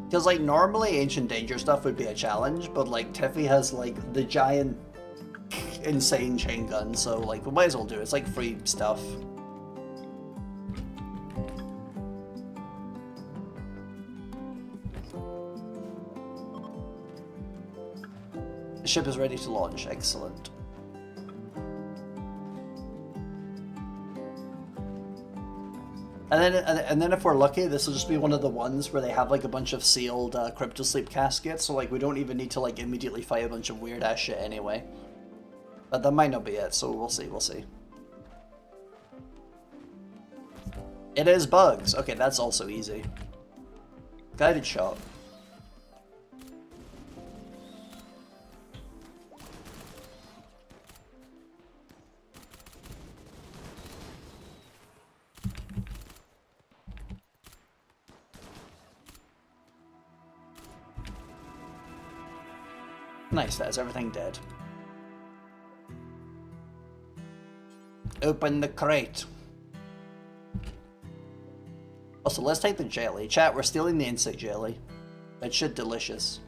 Because like normally ancient danger stuff would be a challenge, but like Tiffy has like the giant insane chain gun, so like we might as well do it. It's like free stuff. The ship is ready to launch. Excellent. And then if we're lucky, this will just be one of the ones where they have like a bunch of sealed cryptosleep caskets, so like we don't even need to like immediately fight a bunch of weird ass shit anyway. But that might not be it, so we'll see. It is bugs. Okay, that's also easy. Guided shot. Nice, that is everything dead. Open the crate. Also, let's take the jelly. Chat, we're stealing the insect jelly. That shit delicious.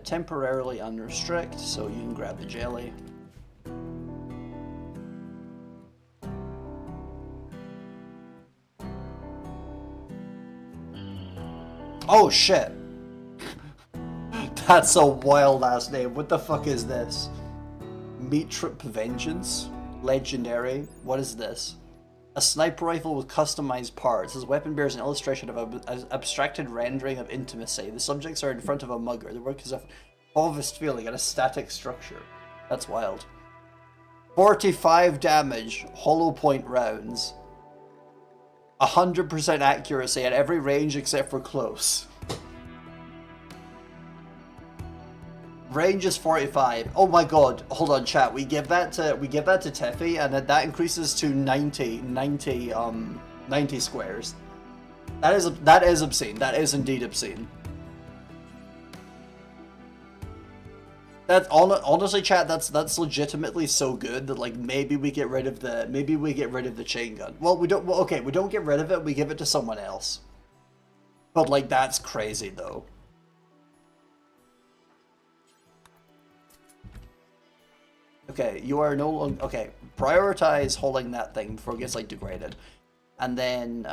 Temporarily unrestrict, so you can grab the jelly. Oh shit! That's a wild ass name. What the fuck is this? Meat Trip Vengeance? Legendary? What is this? A sniper rifle with customized parts. This weapon bears an illustration of an abstracted rendering of intimacy. The subjects are in front of a mugger. The work is a Fauvised feeling and a static structure. That's wild. 45 damage, hollow point rounds. 100% accuracy at every range except for close. Range is 45. Oh my god, hold on chat. We give that to Tiffy and that increases to 90 squares. That is obscene. That is indeed obscene. That's honestly, chat. That's legitimately so good that like maybe we get rid of the chain gun. Well, we don't. Well, okay, we don't get rid of it. We give it to someone else. But like that's crazy though. Okay, you are no longer okay. Prioritize holding that thing before it gets like degraded, and then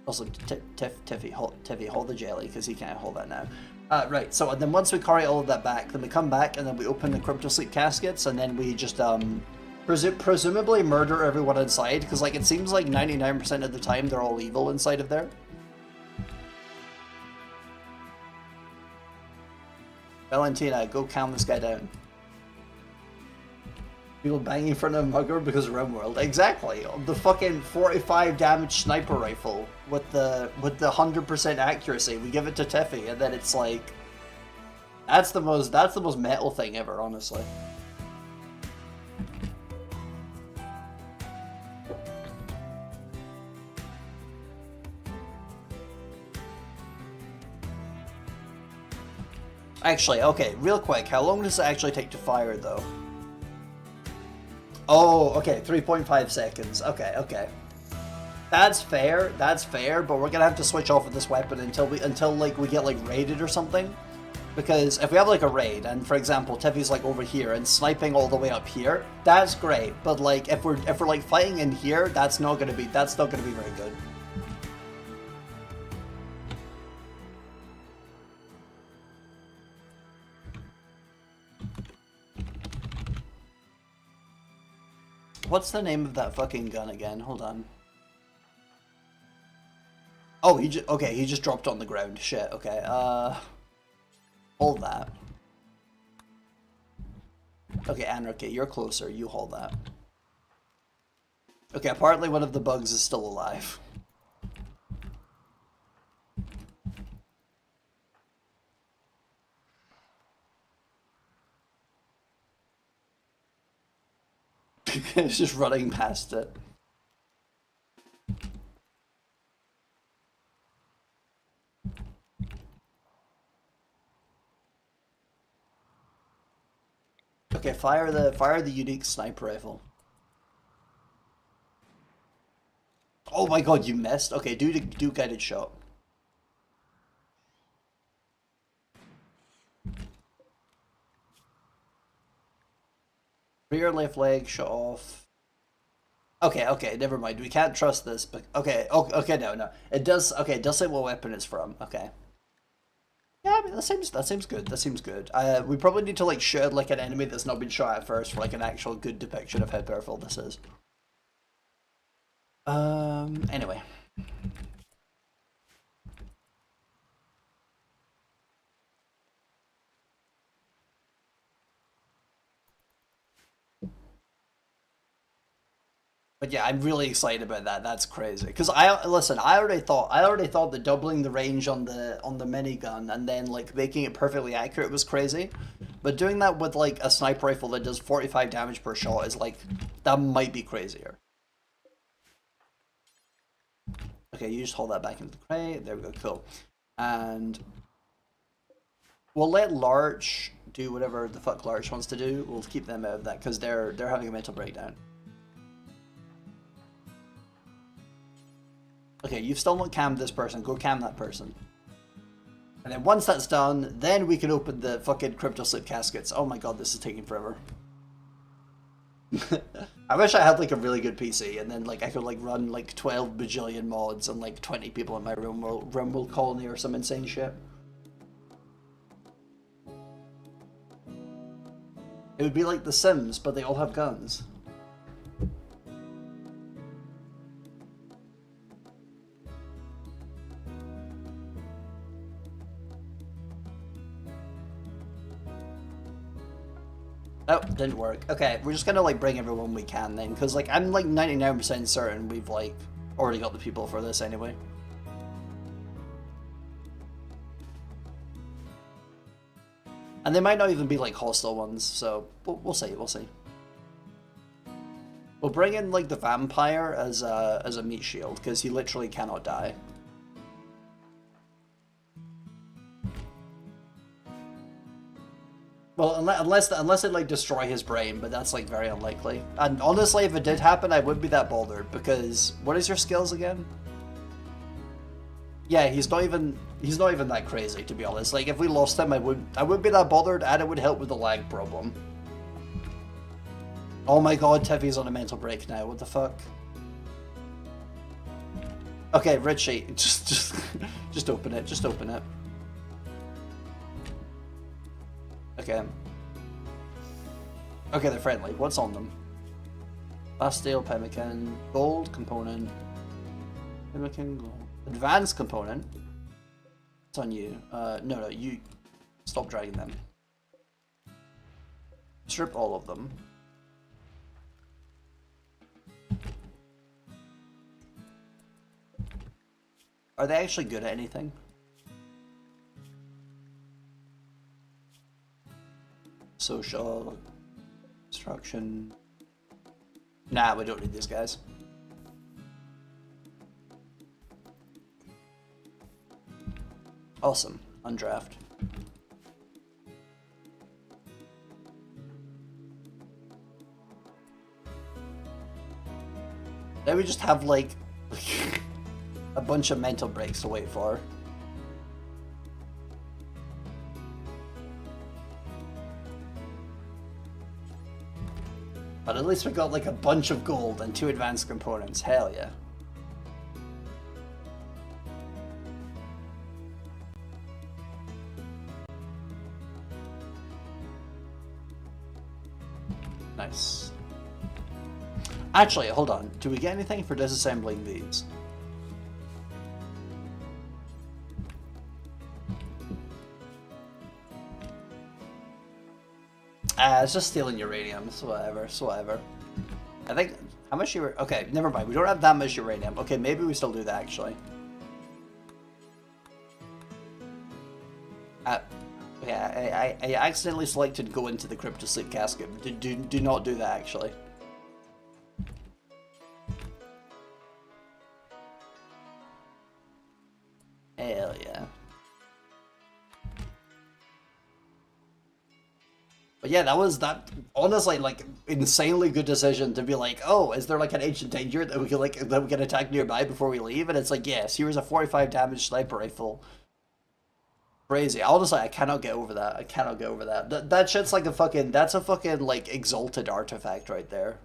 also Tiffy hold the jelly because he can't hold that now. Right, so and then once we carry all of that back, then we come back and then we open the cryptosleep caskets and then we just presumably murder everyone inside because like it seems like 99% of the time they're all evil inside of there. Valentina, go calm this guy down. People banging in front of a mugger because of RimWorld. Exactly. The fucking 45 damage sniper rifle with the 100% accuracy. We give it to Tiffy, and then it's like that's the most metal thing ever, honestly. Actually, okay, real quick, how long does it actually take to fire though? Oh, okay, 3.5 seconds. Okay, okay. That's fair, but we're gonna have to switch off of this weapon until like we get like raided or something. Because if we have like a raid, and for example, Tiffy's like over here and sniping all the way up here, that's great. But like if we're like fighting in here, that's not gonna be very good. What's the name of that fucking gun again? Hold on. Oh, he just dropped on the ground. Shit. Okay. Hold that. Okay, Anarchy, you're closer. You hold that. Okay, apparently one of the bugs is still alive. It's just running past it. Okay, fire the unique sniper rifle. Oh my god, you missed. Okay, do guided shot. Rear left leg shot off. Okay, okay, never mind. We can't trust this, but okay, okay, no. It does say what weapon it's from. Okay. Yeah, I mean that seems good. That seems good. We probably need to like shoot like an enemy that's not been shot at first for like an actual good depiction of how powerful this is. Anyway. But yeah, I'm really excited about that. That's crazy. Because I already thought that doubling the range on the minigun and then like making it perfectly accurate was crazy. But doing that with like a sniper rifle that does 45 damage per shot is like that might be crazier. Okay, you just hold that back into the crate. There we go, cool. And we'll let Larch do whatever the fuck Larch wants to do. We'll keep them out of that because they're having a mental breakdown. Okay, you've still not cammed this person. Go cam that person. And then once that's done, then we can open the fucking crypto slip caskets. Oh my god, this is taking forever. I wish I had like a really good PC and then like I could like run like 12 bajillion mods and like 20 people in my RimWorld colony or some insane shit. It would be like The Sims, but they all have guns. Oh, didn't work. Okay, we're just gonna like bring everyone we can then, because like I'm like 99% certain we've like already got the people for this anyway. And they might not even be like hostile ones, so we'll see, we'll see. We'll bring in like the vampire as a meat shield, because he literally cannot die. Well, unless it like destroy his brain, but that's like very unlikely. And honestly, if it did happen, I wouldn't be that bothered because what is your skills again? Yeah, he's not even that crazy to be honest. Like if we lost him, I wouldn't be that bothered, and it would help with the lag problem. Oh my god, Tiffy's on a mental break now. What the fuck? Okay, Richie, just open it. Just open it. Okay. Okay, they're friendly. What's on them? Bastille, pemmican, gold component. Pemmican, gold. Advanced component. It's on you. No, you stop dragging them. Strip all of them. Are they actually good at anything? Social instruction. Nah, we don't need these guys. Awesome. Undraft. Then we just have like a bunch of mental breaks to wait for. But at least we got like a bunch of gold and 2 advanced components. Hell yeah. Nice. Actually, hold on. Do we get anything for disassembling these? It's just stealing uranium, so whatever, so whatever. I think, how much okay, never mind, we don't have that much uranium. Okay, maybe we still do that, actually. Yeah, I accidentally selected go into the cryptosleep casket. Do not do that, actually. Hell yeah. But yeah, that was honestly like insanely good decision to be like, oh, is there like an ancient danger that we can attack nearby before we leave? And it's like, yes, here's a 45 damage sniper rifle. Crazy. Honestly, I cannot get over that. I cannot get over that. That shit's like that's a fucking like exalted artifact right there.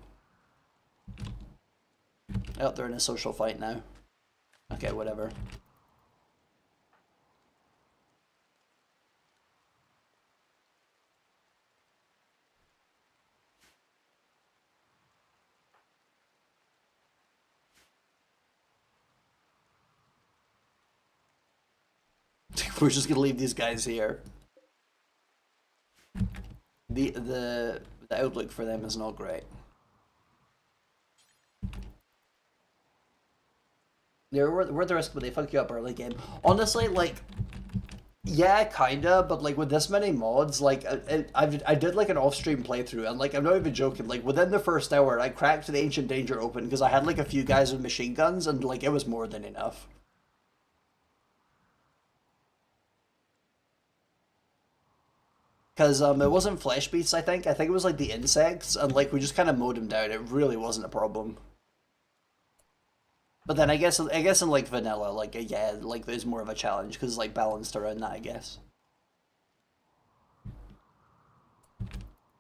Oh, they're in a social fight now. Okay, whatever. We're just gonna leave these guys here. The outlook for them is not great. They're worth the risk, but they fuck you up early game. Honestly, like, yeah, kinda, but like with this many mods, like I did like an off-stream playthrough, and like I'm not even joking. Like within the first hour, I cracked the Ancient Danger open because I had like a few guys with machine guns, and like it was more than enough. Because it wasn't flesh beasts, I think. I think it was like the insects, and like we just kind of mowed them down. It really wasn't a problem. But then I guess in like vanilla, like yeah, like there's more of a challenge because like balanced around that, I guess.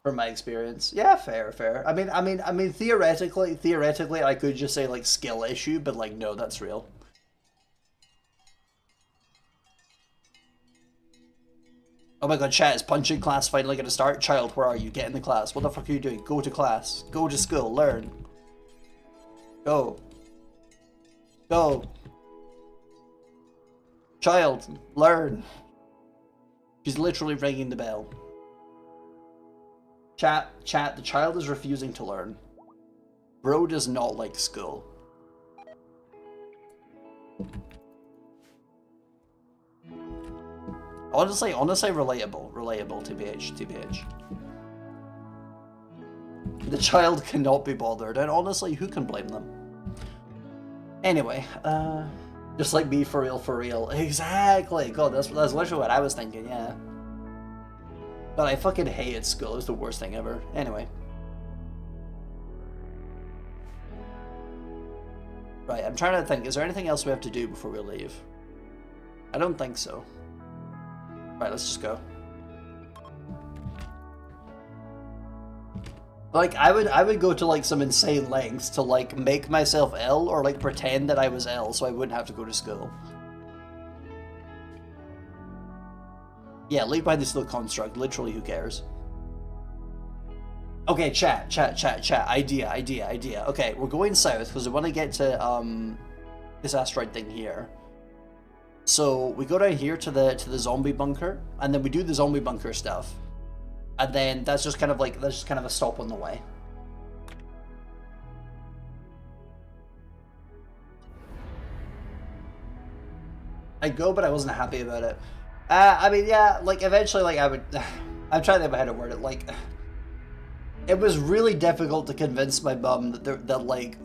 From my experience, yeah, fair. I mean, theoretically, I could just say like skill issue, but like no, that's real. Oh my god, chat, is punching class finally gonna start? Child, where are you? Get in the class. What the fuck are you doing? Go to class. Go to school. Learn. Go. Go. Child, learn. She's literally ringing the bell. Chat, the child is refusing to learn. Bro does not like school. Honestly, relatable, TBH. The child cannot be bothered, and honestly, who can blame them? Anyway, just like me, for real. Exactly. God, that's literally what I was thinking. Yeah. But I fucking hated school. It was the worst thing ever. Anyway. Right, I'm trying to think. Is there anything else we have to do before we leave? I don't think so. Right, let's just go. Like, I would go to like some insane lengths to like make myself ill or like pretend that I was ill so I wouldn't have to go to school. Yeah, leave behind this little construct. Literally, who cares? Okay, chat. Idea. Okay, we're going south because we want to get to this asteroid thing here. So we go down here to the zombie bunker, and then we do the zombie bunker stuff, and then that's just kind of a stop on the way. I'd go, but I wasn't happy about it. I mean, yeah, like eventually, like I would. I'm trying to think of how to word it. Like, it was really difficult to convince my mum that like.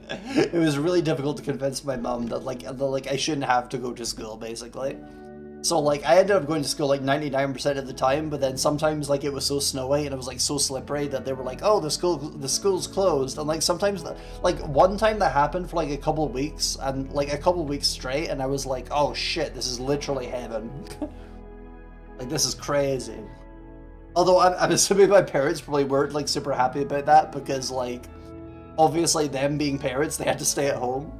It was really difficult to convince my mum that like I shouldn't have to go to school, basically. So like I ended up going to school like 99% of the time, but then sometimes like it was so snowy and it was like so slippery that they were like, oh, the school's closed. And like sometimes like one time that happened for like a couple of weeks, and like a couple of weeks straight, and I was like, oh shit, this is literally heaven. Like this is crazy. Although I'm assuming my parents probably weren't like super happy about that, because like obviously them being parents, they had to stay at home.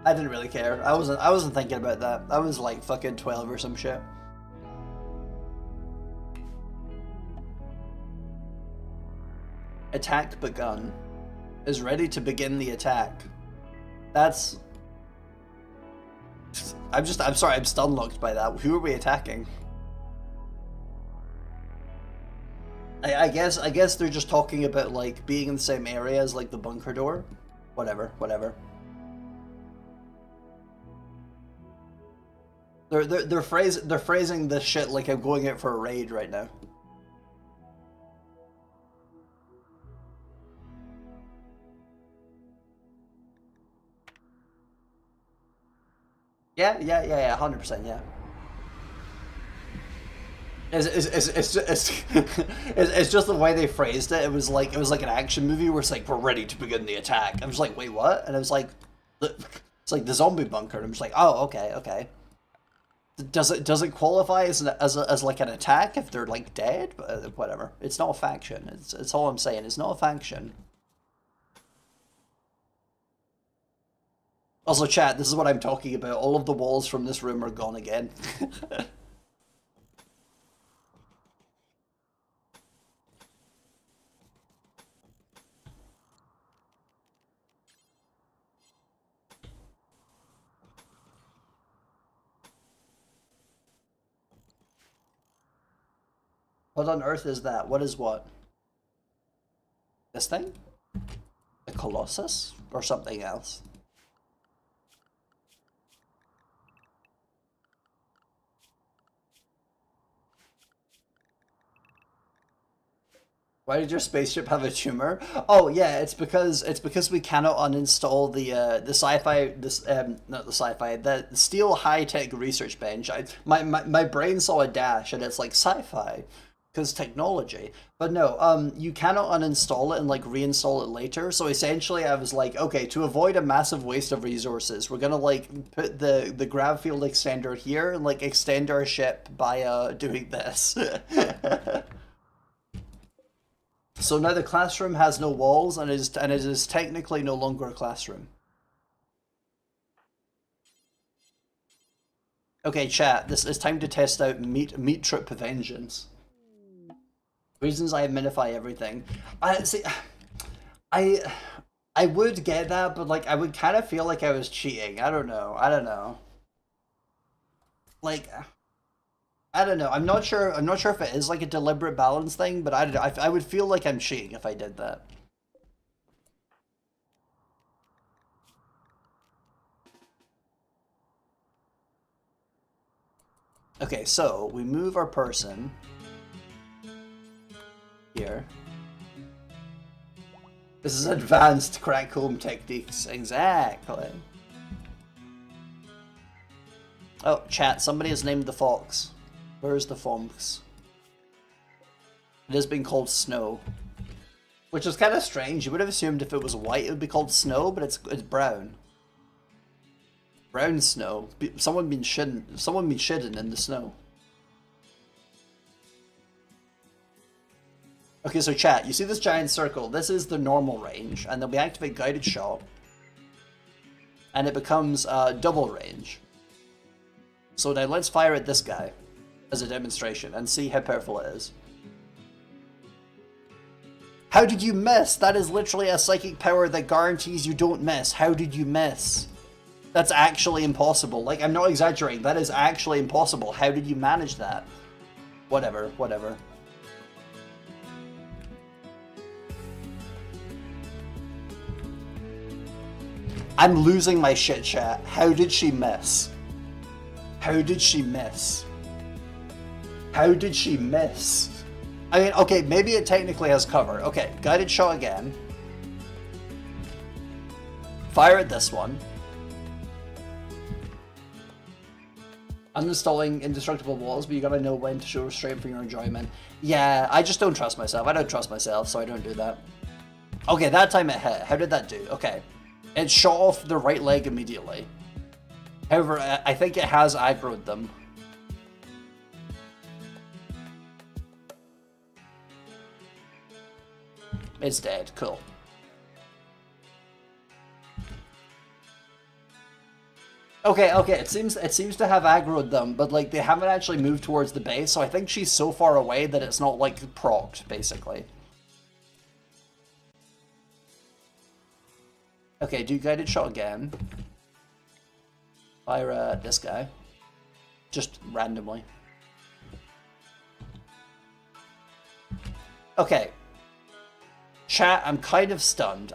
I didn't really care. I wasn't thinking about that. I was like fucking 12 or some shit. Attack begun. Is ready to begin the attack. That's... I'm sorry, I'm stun-locked by that. Who are we attacking? I guess they're just talking about like being in the same area as like the bunker door. Whatever. They're phrasing this shit like I'm going out for a raid right now. Yeah, 100%, yeah. It's just the way they phrased it. It was like an action movie where it's like, we're ready to begin the attack. I was like, wait, what? And it was like, it's like the zombie bunker. And I'm just like, oh, okay. Does it qualify as like an attack if they're like dead? But whatever. It's not a faction. It's all I'm saying. It's not a faction. Also, chat, this is what I'm talking about. All of the walls from this room are gone again. What on earth is that? What is what? This thing? The Colossus? Or something else? Why did your spaceship have a tumor? Oh yeah, it's because we cannot uninstall the sci-fi not the sci-fi, the Steel High Tech Research Bench. My brain saw a dash and it's like sci-fi because technology. But no, you cannot uninstall it and like reinstall it later. So essentially I was like, okay, to avoid a massive waste of resources, we're gonna like put the grav field extender here and like extend our ship by doing this. So now the classroom has no walls and it is technically no longer a classroom. Okay, chat, this is time to test out meat trip vengeance. Reasons I minify everything. I see. I would get that, but like I would kind of feel like I was cheating. I don't know. Like, I don't know. I'm not sure if it is like a deliberate balance thing, but I would feel like I'm cheating if I did that. Okay, so we move our person here. This is advanced crack home techniques. Exactly. Oh, chat, somebody has named the fox. Where is the fox? It has been called Snow. Which is kind of strange. You would have assumed if it was white it would be called Snow, but it's brown. Brown snow. Someone been shitting in the snow. Okay, so chat, you see this giant circle? This is the normal range, and then we activate guided shot, and it becomes double range. So now let's fire at this guy as a demonstration and see how powerful it is. How did you miss? That is literally a psychic power that guarantees you don't miss. How did you miss? That's actually impossible. Like, I'm not exaggerating. That is actually impossible. How did you manage that? Whatever. I'm losing my shit, chat. How did she miss? How did she miss? How did she miss? I mean, okay, maybe it technically has cover. Okay, guided shot again. Fire at this one. Uninstalling indestructible walls, but you gotta know when to show restraint for your enjoyment. Yeah, I just don't trust myself. I don't trust myself, so I don't do that. Okay, that time it hit. How did that do? Okay. It shot off the right leg immediately. However, I think it has aggroed them. It's dead. Cool. Okay, it seems to have aggroed them, but like they haven't actually moved towards the base, so I think she's so far away that it's not like procced, basically. Okay, do guided shot again. Fire this guy. Just randomly. Okay. Chat, I'm kind of stunned.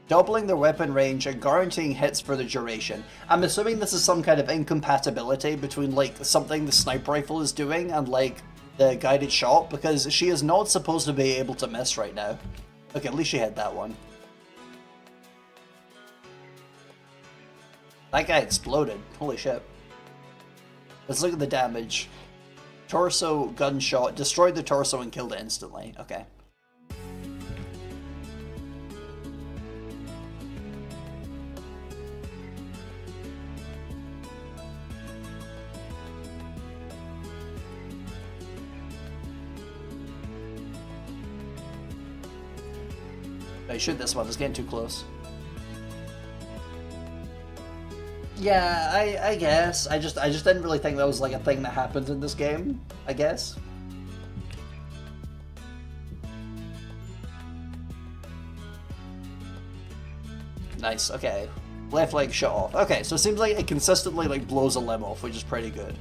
Doubling their weapon range and guaranteeing hits for the duration. I'm assuming this is some kind of incompatibility between like something the sniper rifle is doing and like the guided shot, because she is not supposed to be able to miss right now. Okay, at least she had that one. That guy exploded. Holy shit. Let's look at the damage. Torso, gunshot, destroyed the torso and killed it instantly. Okay. I shoot this one, it's getting too close. Yeah, I guess. I just didn't really think that was like a thing that happens in this game, I guess. Nice, okay. Left leg shut off. Okay, so it seems like it consistently like blows a limb off, which is pretty good.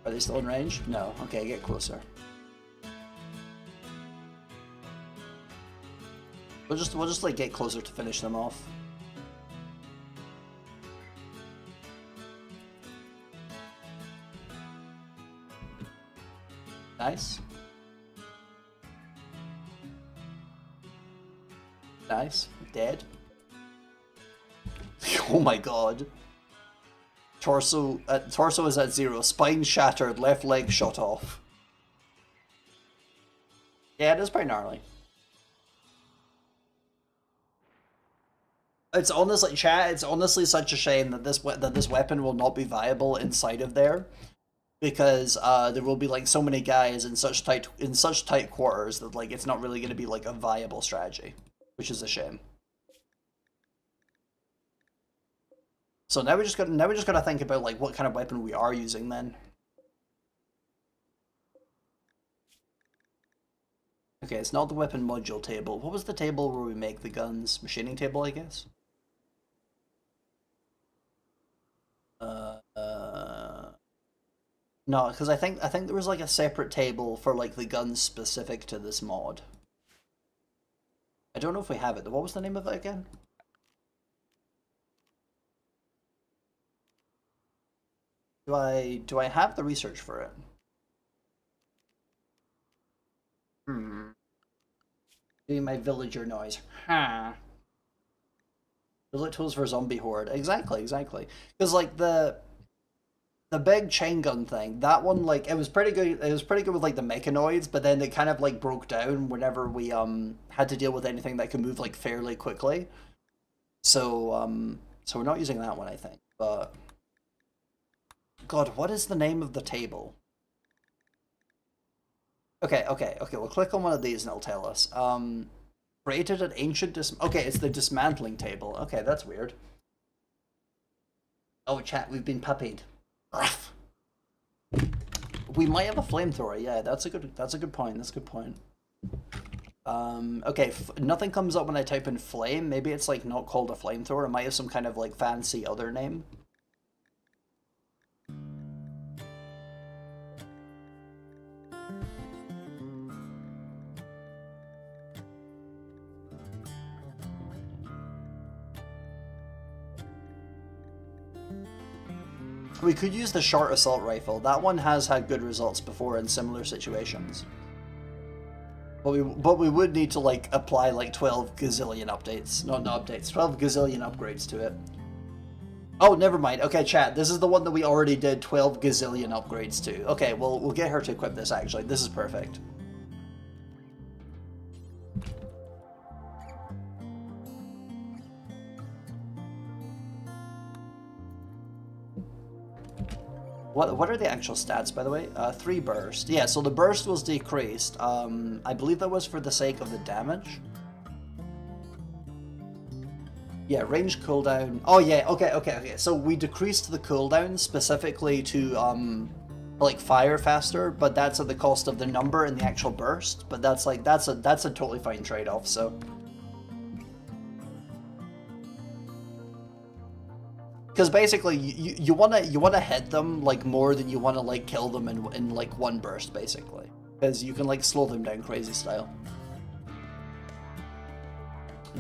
Are they still in range? No. Okay, get closer. We'll just like get closer to finish them off. Nice. Nice. Dead. Oh my god. Torso is at 0. Spine shattered. Left leg shot off. Yeah, it is pretty gnarly. It's honestly, chat. It's honestly such a shame that this weapon will not be viable inside of there, because there will be like so many guys in such tight quarters that like it's not really going to be like a viable strategy, which is a shame. So now we just gotta think about like what kind of weapon we are using then. Okay, it's not the weapon module table. What was the table where we make the guns? Machining table, I guess. No, because I think there was like a separate table for like the guns specific to this mod. I don't know if we have it. What was the name of it again? Do I have the research for it? Doing my villager noise. Bullet tools for zombie horde. Exactly. Because like the big chain gun thing, that one like it was pretty good. It was pretty good with like the mechanoids, but then it kind of like broke down whenever we had to deal with anything that could move like fairly quickly. So so we're not using that one, I think. But God, what is the name of the table? Okay, we'll click on one of these and it'll tell us. Created an ancient okay, it's the dismantling table. Okay, that's weird. Oh, chat, we've been puppied. We might have a flamethrower. Yeah, that's a good point. Okay, nothing comes up when I type in flame. Maybe it's like not called a flamethrower. It might have some kind of like fancy other name. We could use the short assault rifle. That one has had good results before in similar situations. But we would need to like apply like 12 gazillion updates. No, not updates. 12 gazillion upgrades to it. Oh, never mind. Okay, chat. This is the one that we already did 12 gazillion upgrades to. Okay, well, we'll get her to equip this actually. This is perfect. What are the actual stats, by the way? 3 burst. Yeah, so the burst was decreased. I believe that was for the sake of the damage. Yeah, range cooldown. Oh yeah, okay. So we decreased the cooldown specifically to like fire faster, but that's at the cost of the number and the actual burst. But that's like that's a totally fine trade-off. So. Because basically, you wanna hit them like more than you wanna like kill them in like one burst, basically. Because you can like slow them down crazy style.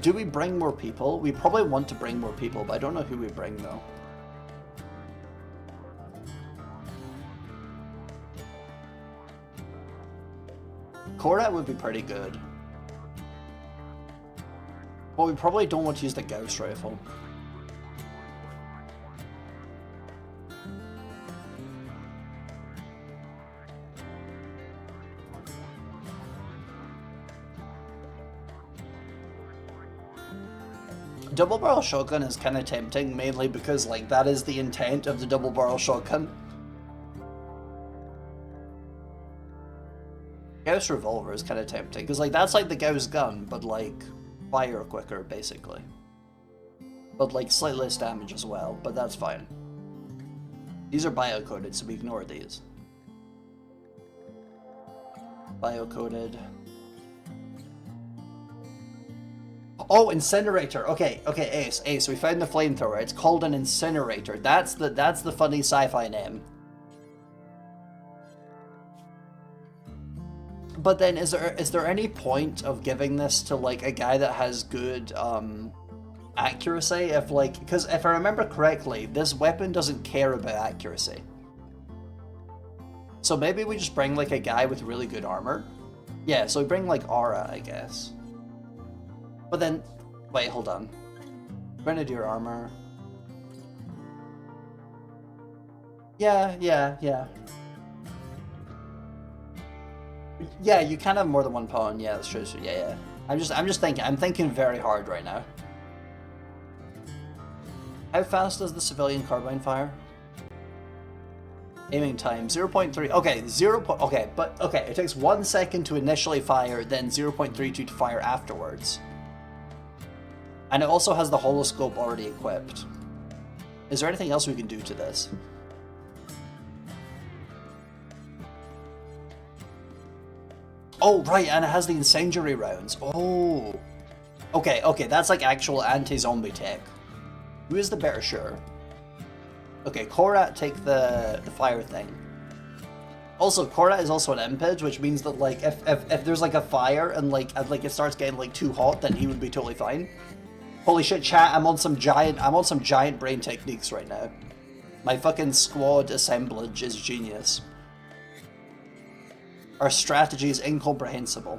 Do we bring more people? We probably want to bring more people, but I don't know who we bring though. Korat would be pretty good. But we probably don't want to use the Gauss rifle. Double barrel shotgun is kind of tempting, mainly because like that is the intent of the double barrel shotgun. Gauss revolver is kind of tempting because like that's like the Gauss gun, but like fire quicker basically. But like slightly less damage as well, but that's fine. These are bio-coded, so we ignore these. Bio-coded. Oh, incinerator. Okay, Ace. We found the flamethrower. It's called an incinerator. That's the funny sci-fi name. But then, is there any point of giving this to like a guy that has good accuracy? If like, because if I remember correctly, this weapon doesn't care about accuracy. So maybe we just bring like a guy with really good armor. Yeah, so we bring like Aura, I guess. But then, wait, hold on. Grenadier armor. Yeah. Yeah, you can have more than one pawn. Yeah, that's true. Yeah. I'm just thinking. I'm thinking very hard right now. How fast does the civilian carbine fire? Aiming time 0.3. Okay, Okay, it takes 1 second to initially fire, then 0.32 to fire afterwards. And it also has the holoscope already equipped. Is there anything else we can do to this? Oh, right, and it has the incendiary rounds. Oh. Okay, that's like actual anti-zombie tech. Who is the better sure? Okay, Korat take the fire thing. Also, Korat is also an Impage, which means that like if there's like a fire and like it starts getting like too hot, then he would be totally fine. Holy shit, chat! I'm on some giant brain techniques right now. My fucking squad assemblage is genius. Our strategy is incomprehensible.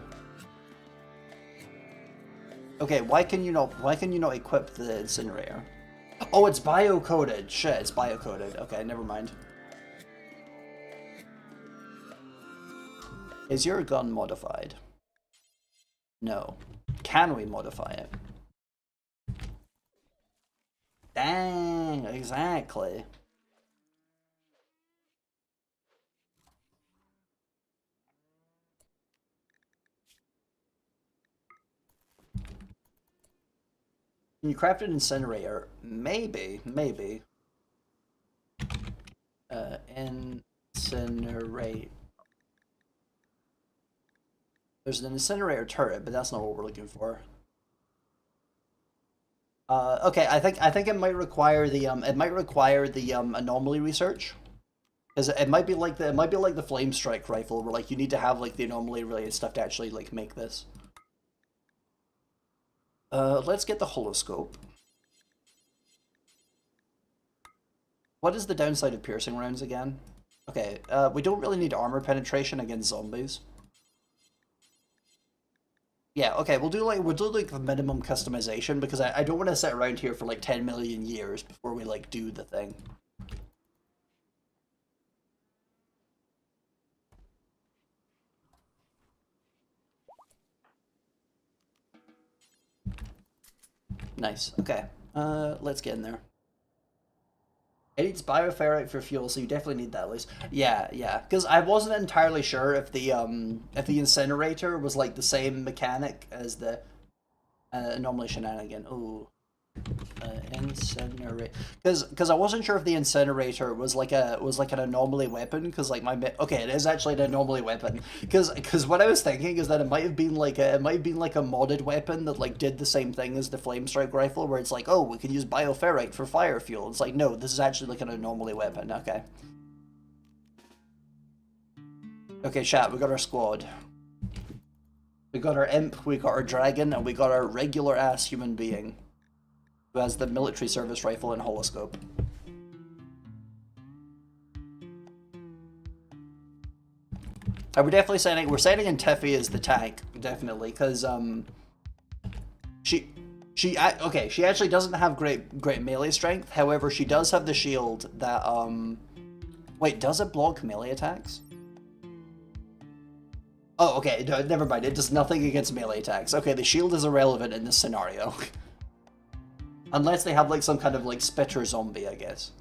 Okay, why can you not equip the incinerator? Oh, it's bio-coded. Shit, it's bio-coded. Okay, never mind. Is your gun modified? No. Can we modify it? Dang, exactly. Can you craft an incinerator? Maybe. Incinerate. There's an incinerator turret, but that's not what we're looking for. Okay, I think it might require the anomaly research. Because it might be like the flame strike rifle, where like you need to have like the anomaly related stuff to actually like make this. Let's get the holoscope. What is the downside of piercing rounds again? Okay, we don't really need armor penetration against zombies. Yeah, okay, we'll do like the minimum customization because I don't want to sit around here for like 10 million years before we like do the thing. Nice. Okay. Let's get in there. It needs bioferrite for fuel, so you definitely need that at least. Yeah, yeah. Because I wasn't entirely sure if the incinerator was like the same mechanic as the anomaly shenanigan. Ooh. Incinerate, because I wasn't sure if the incinerator was like an anomaly weapon, because like okay, it is actually an anomaly weapon, because what I was thinking is that it might have been like a modded weapon that like did the same thing as the flame strike rifle, where it's like, oh, we can use bioferrite for fire fuel. It's like, no, this is actually like an anomaly weapon. Okay. Okay, chat, we got our squad. We got our imp, we got our dragon, and we got our regular ass human being who has the military service rifle and holoscope. We're definitely sending. We're sending in Tiffy as the tank, definitely, because she okay. She actually doesn't have great melee strength. However, she does have the shield that Wait, does it block melee attacks? Oh, okay. No, never mind. It does nothing against melee attacks. Okay, the shield is irrelevant in this scenario. Unless they have like some kind of like spitter zombie, I guess.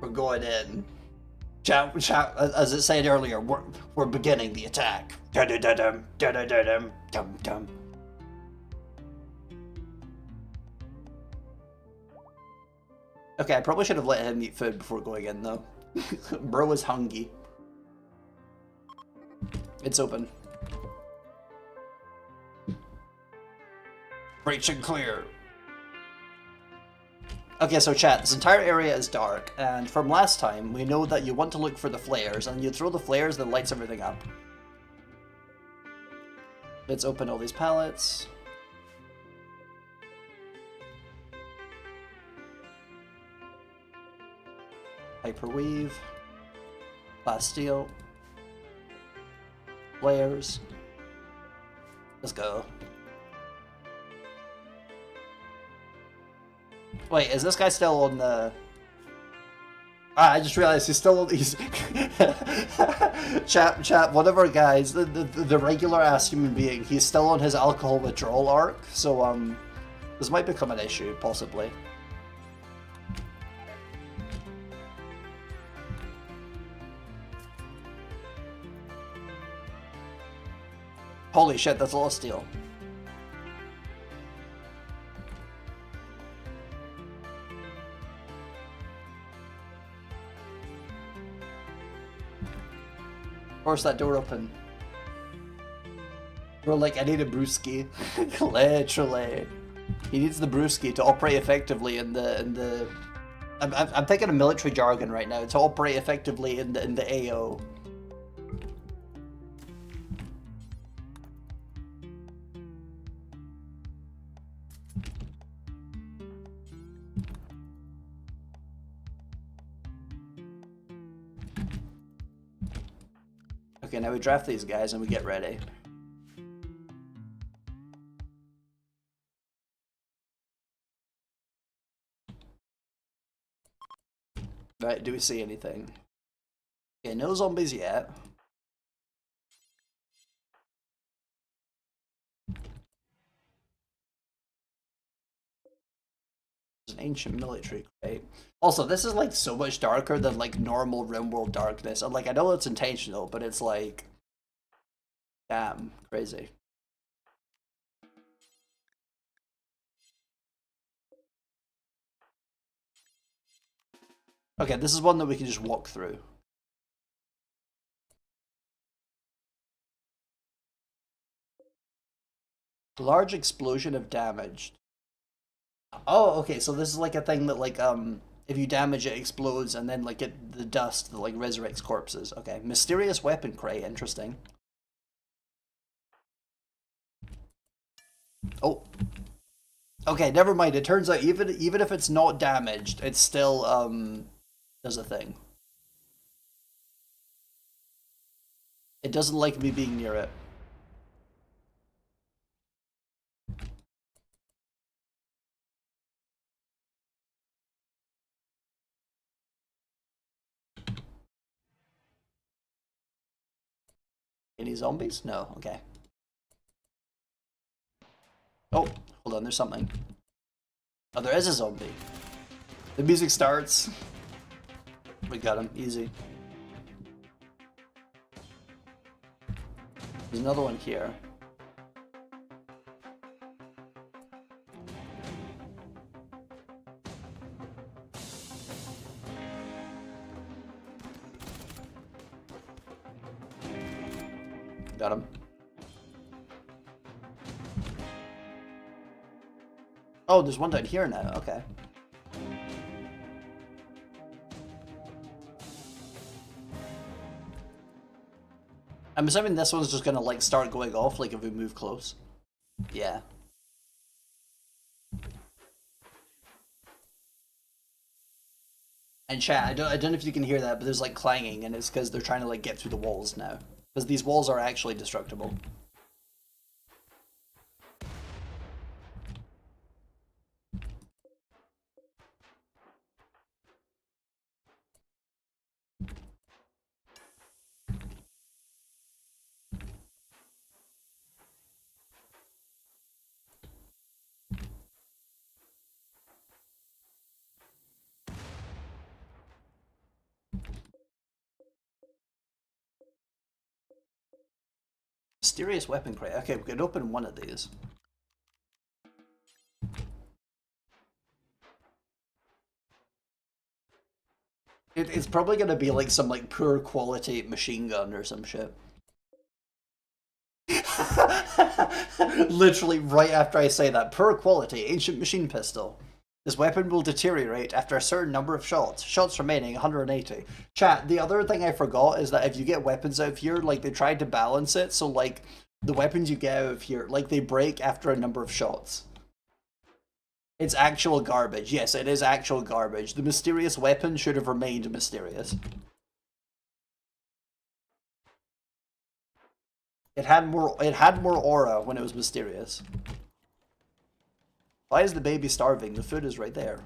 We're going in. As it said earlier, we're beginning the attack. Dum dum dum. Okay, I probably should have let him eat food before going in though. Bro is hungry. It's open. Breach and clear. Okay, so chat, this entire area is dark, and from last time, we know that you want to look for the flares, and you throw the flares that lights everything up. Let's open all these pallets. Hyperweave. Bastille. Flares. Let's go. Wait, is this guy still on the... Ah, I just realized he's still on... He's... chat, one of our guys, the regular ass human being, he's still on his alcohol withdrawal arc, so, this might become an issue, possibly. Holy shit, that's a lot of steel. Force that door open. Bro, like, I need a brewski. Literally. He needs the brewski to operate effectively in the... I'm thinking of military jargon right now. To operate effectively in the AO. Okay, now we draft these guys and we get ready. Right, do we see anything? Okay, no zombies yet. There's an ancient military crate. Also, this is like so much darker than like normal RimWorld darkness. And like, I know it's intentional, but it's like... Damn, crazy. Okay, this is one that we can just walk through. Large explosion of damage. Oh, okay, so this is like a thing that like if you damage it explodes and then like the dust that like resurrects corpses. Okay. Mysterious weapon crate, interesting. Oh. Okay, never mind. It turns out even if it's not damaged, it still does a thing. It doesn't like me being near it. Any zombies? No, okay. Oh, hold on, there's something. Oh, there is a zombie. The music starts. We got him, easy. There's another one here. Got him. Oh, there's one down here now, okay. I'm assuming this one's just gonna like start going off like if we move close. Yeah. And chat, I don't know if you can hear that, but there's like clanging and it's because they're trying to like get through the walls now. Because these walls are actually destructible. Mysterious weapon crate. Okay, we could open one of these. It's probably gonna be like some like poor quality machine gun or some shit. Literally right after I say that, poor quality ancient machine pistol. This weapon will deteriorate after a certain number of shots. Shots remaining 180. Chat, the other thing I forgot is that if you get weapons out of here, like they tried to balance it, so like the weapons you get out of here, like they break after a number of shots. It's actual garbage. Yes, it is actual garbage. The mysterious weapon should have remained mysterious. It had more aura when it was mysterious. Why is the baby starving? The food is right there.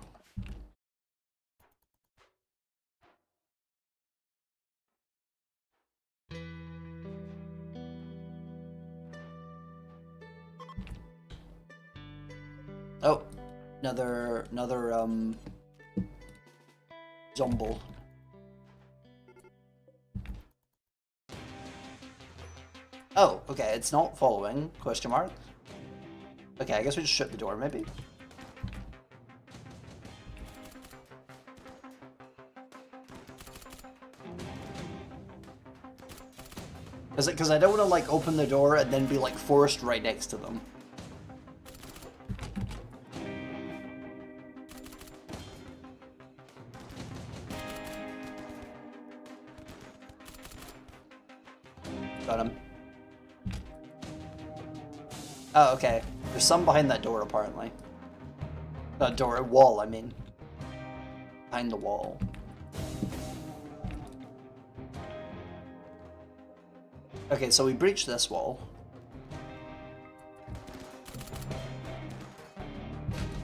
Oh, another Zomble. Oh, okay, it's not following, question mark. Okay, I guess we just shut the door, maybe? Because I don't want to, like, open the door and then be, like, forced right next to them. Got him. Oh, okay. There's some behind that door, apparently. That door, wall, I mean. Behind the wall. Okay, so we breached this wall.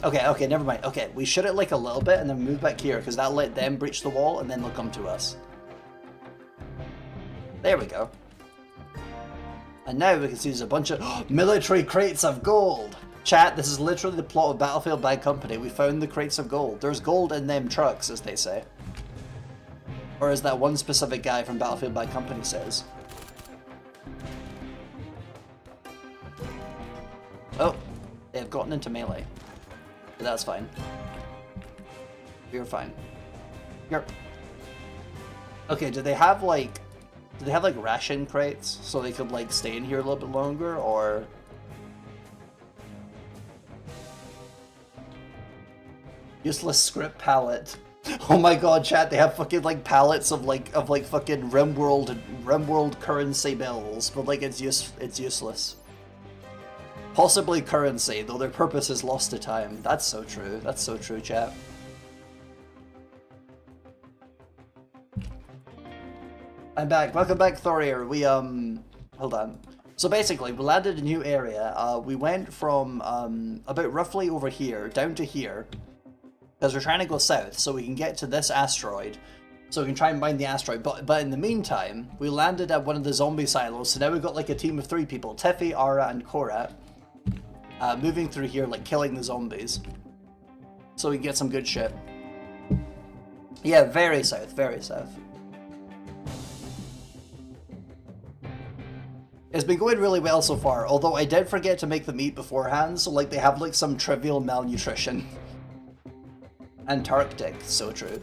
Okay, never mind. Okay, we shut it like a little bit and then move back here, because that let them breach the wall and then they'll come to us. There we go. And now we can see there's a bunch of military crates of gold! Chat, this is literally the plot of Battlefield Bad Company. We found the crates of gold. There's gold in them trucks, as they say. Or as that one specific guy from Battlefield Bad Company says. Oh, they have gotten into melee. But that's fine. You're fine. You're... Okay, do they have like ration crates so they could like stay in here a little bit longer, or Useless script palette. Oh my god, chat, they have fucking like pallets of fucking RimWorld currency bills, but like it's useless. Possibly currency, though their purpose is lost to time. That's so true. That's so true, chat. I'm back. Welcome back, Thorier. We hold on. So basically, we landed in a new area. We went from about roughly over here down to here, because we're trying to go south so we can get to this asteroid, so we can try and mine the asteroid. But in the meantime, we landed at one of the zombie silos. So now we've got like a team of 3 people: Tiffy, Ara, and Korat, moving through here, like killing the zombies, so we can get some good shit. Yeah, very south, very south. It's been going really well so far, although I did forget to make the meat beforehand, so like they have like some trivial malnutrition. Antarctic, so true.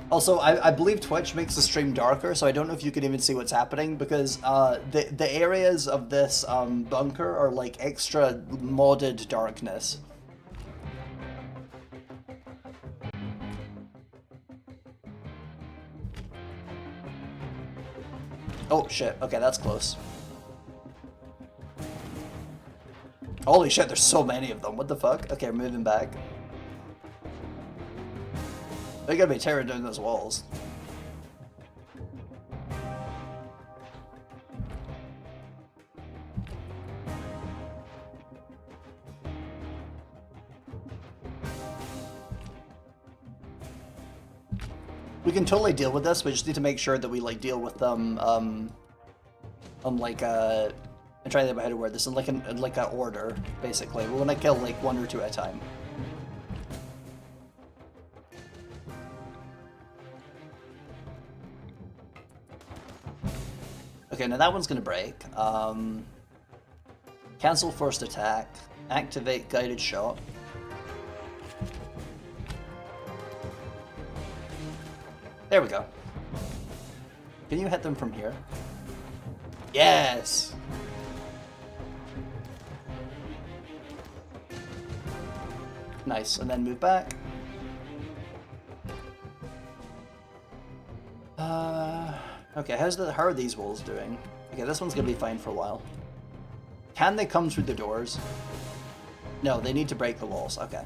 Also, I believe Twitch makes the stream darker, so I don't know if you can even see what's happening, because the areas of this bunker are like extra modded darkness. Oh shit, okay, that's close. Holy shit, there's so many of them, what the fuck? Okay, we're moving back. They're gonna be tearing down those walls. We can totally deal with this, we just need to make sure that we like deal with them on like I'm trying to think about how to word this in like an order, basically. We want to kill like 1 or 2 at a time. Okay, now that one's gonna break. Cancel first attack. Activate guided shot. There we go. Can you hit them from here? Yes! Nice, and then move back. Okay, how are these walls doing? Okay, this one's gonna be fine for a while. Can they come through the doors? No, they need to break the walls. Okay.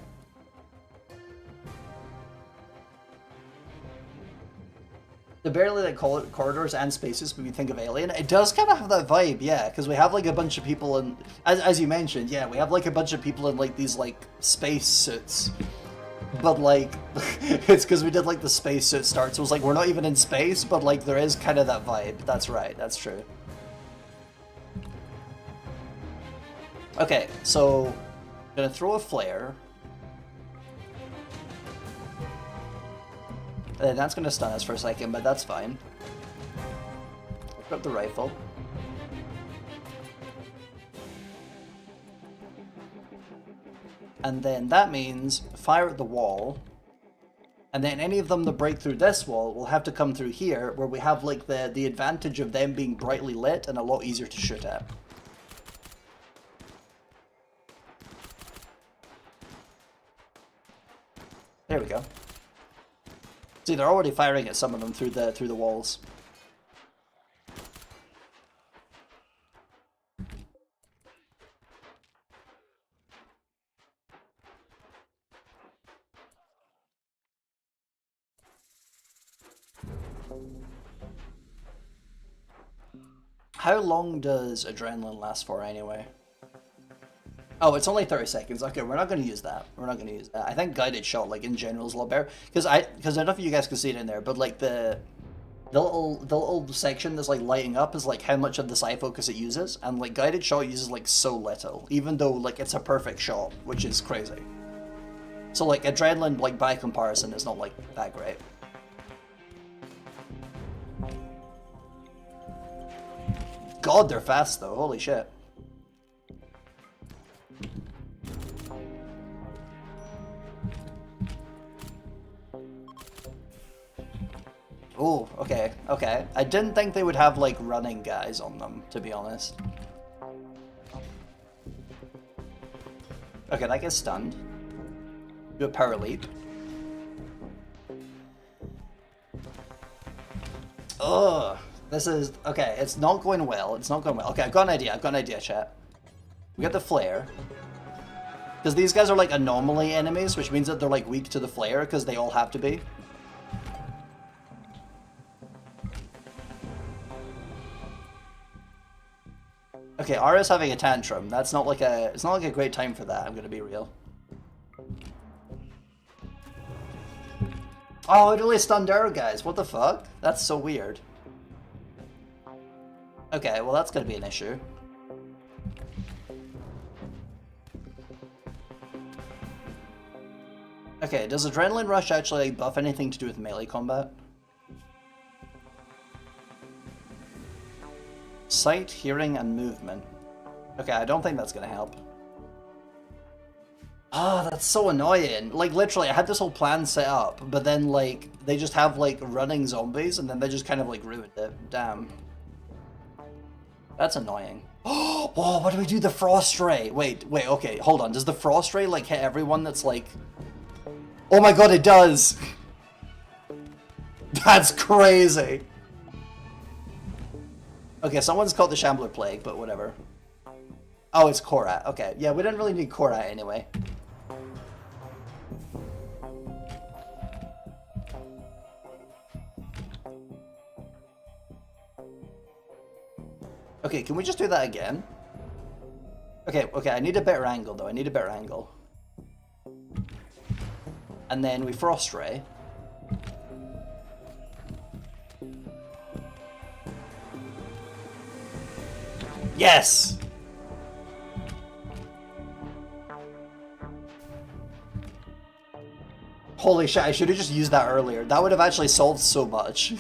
They're barely like corridors and spaces when you think of Alien. It does kind of have that vibe, yeah, because we have like a bunch of people in, as you mentioned, yeah, we have like a bunch of people in like these like space suits. But like, it's because we did like the space suit start, so it's like we're not even in space, but like there is kind of that vibe. That's right, that's true. Okay, so I'm gonna throw a flare. And that's gonna stun us for a second, but that's fine. Pick up the rifle. And then that means fire at the wall. And then any of them that break through this wall will have to come through here, where we have like the advantage of them being brightly lit and a lot easier to shoot at. There we go. See, they're already firing at some of them through the walls. How long does adrenaline last for anyway? Oh, it's only 30 seconds. Okay, we're not going to use that. We're not going to use that. I think guided shot, like in general, is a lot better because I don't know if you guys can see it in there, but like the little section that's like lighting up is like how much of the psi focus it uses, and like guided shot uses like so little, even though like it's a perfect shot, which is crazy. So like adrenaline, like by comparison, is not like that great. God, they're fast though. Holy shit. Oh, okay, okay. I didn't think they would have, like, running guys on them, to be honest. Okay, that gets stunned. Do a power leap. Ugh. This is... Okay, it's not going well. It's not going well. Okay, I've got an idea. I've got an idea, chat. We got the flare. Because these guys are like anomaly enemies, which means that they're like weak to the flare, because they all have to be. Okay, Ara's having a tantrum. That's not like a... It's not like a great time for that, I'm gonna be real. Oh, it only stunned our guys. What the fuck? That's so weird. Okay, well that's gonna be an issue. Okay, does Adrenaline Rush actually buff anything to do with melee combat? Sight, hearing, and movement. Okay, I don't think that's gonna help. Ah, that's so annoying. Like, literally, I had this whole plan set up, but then, like, they just have, like, running zombies, and then they just kind of, like, ruined it. Damn. That's annoying. Oh, what do we do? The Frost Ray. Wait, okay, hold on. Does the Frost Ray, like, hit everyone that's, like... Oh my god, it does! That's crazy! Okay, someone's caught the Shambler Plague, but whatever. Oh, it's Korat. Okay, yeah, we didn't really need Korat anyway. Okay, can we just do that again? Okay, I need a better angle though. I need a better angle. And then we Frost Ray. Yes! Holy shit, I should have just used that earlier. That would have actually solved so much.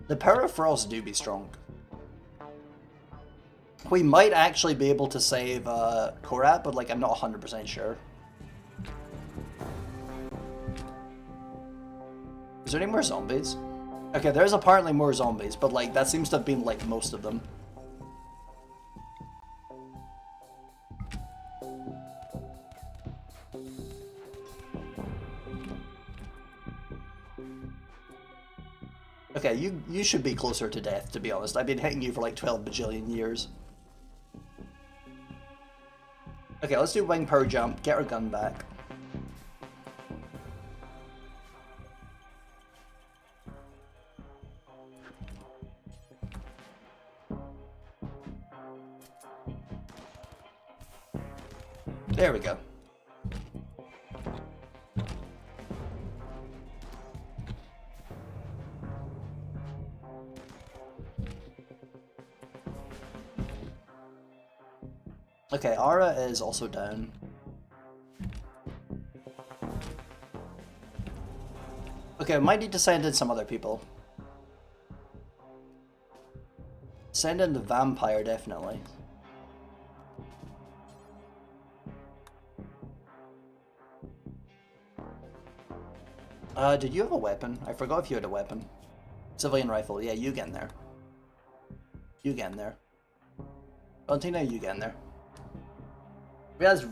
The Power of Frost do be strong. We might actually be able to save Korat, but like I'm not 100% sure. Is there any more zombies? Okay, there's apparently more zombies, but like that seems to have been like most of them. Okay, you should be closer to death, to be honest. I've been hitting you for like 12 bajillion years. Okay, let's do wing power jump, get our gun back. There we go. Okay, Ara is also down. Okay, might need to send in some other people. Send in the vampire, definitely. Did you have a weapon? I forgot if you had a weapon. Civilian rifle, yeah, you get in there. You get in there. Valentina, you get in there.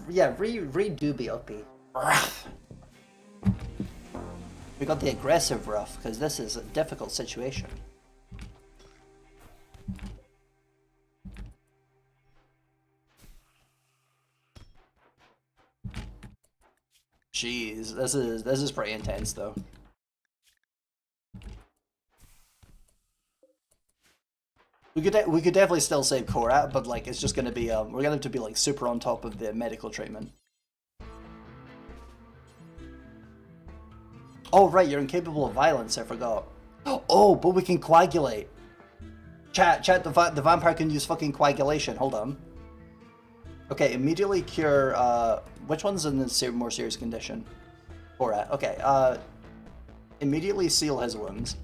Yeah, redo be OP. Rough. We got the aggressive rough, because this is a difficult situation. Jeez, this is pretty intense though. We could definitely still save Korat, but like it's just gonna be we're gonna have to be like super on top of the medical treatment. Oh right, you're incapable of violence. I forgot. Oh, but we can coagulate. Chat. The vampire can use fucking coagulation. Hold on. Okay, immediately cure. Which one's in the more serious condition? Korat. Okay. Immediately seal his wounds.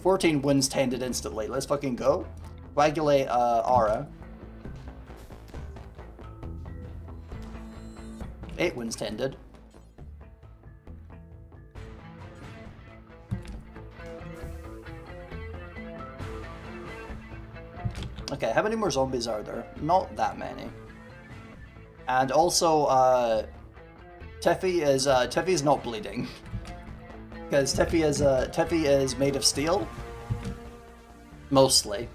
14 wounds tended instantly. Let's fucking go. Coagulate Ara. 8 wounds tended. Okay, how many more zombies are there? Not that many. And also, Tiffy is not bleeding. Because Tiffy is made of steel. Mostly.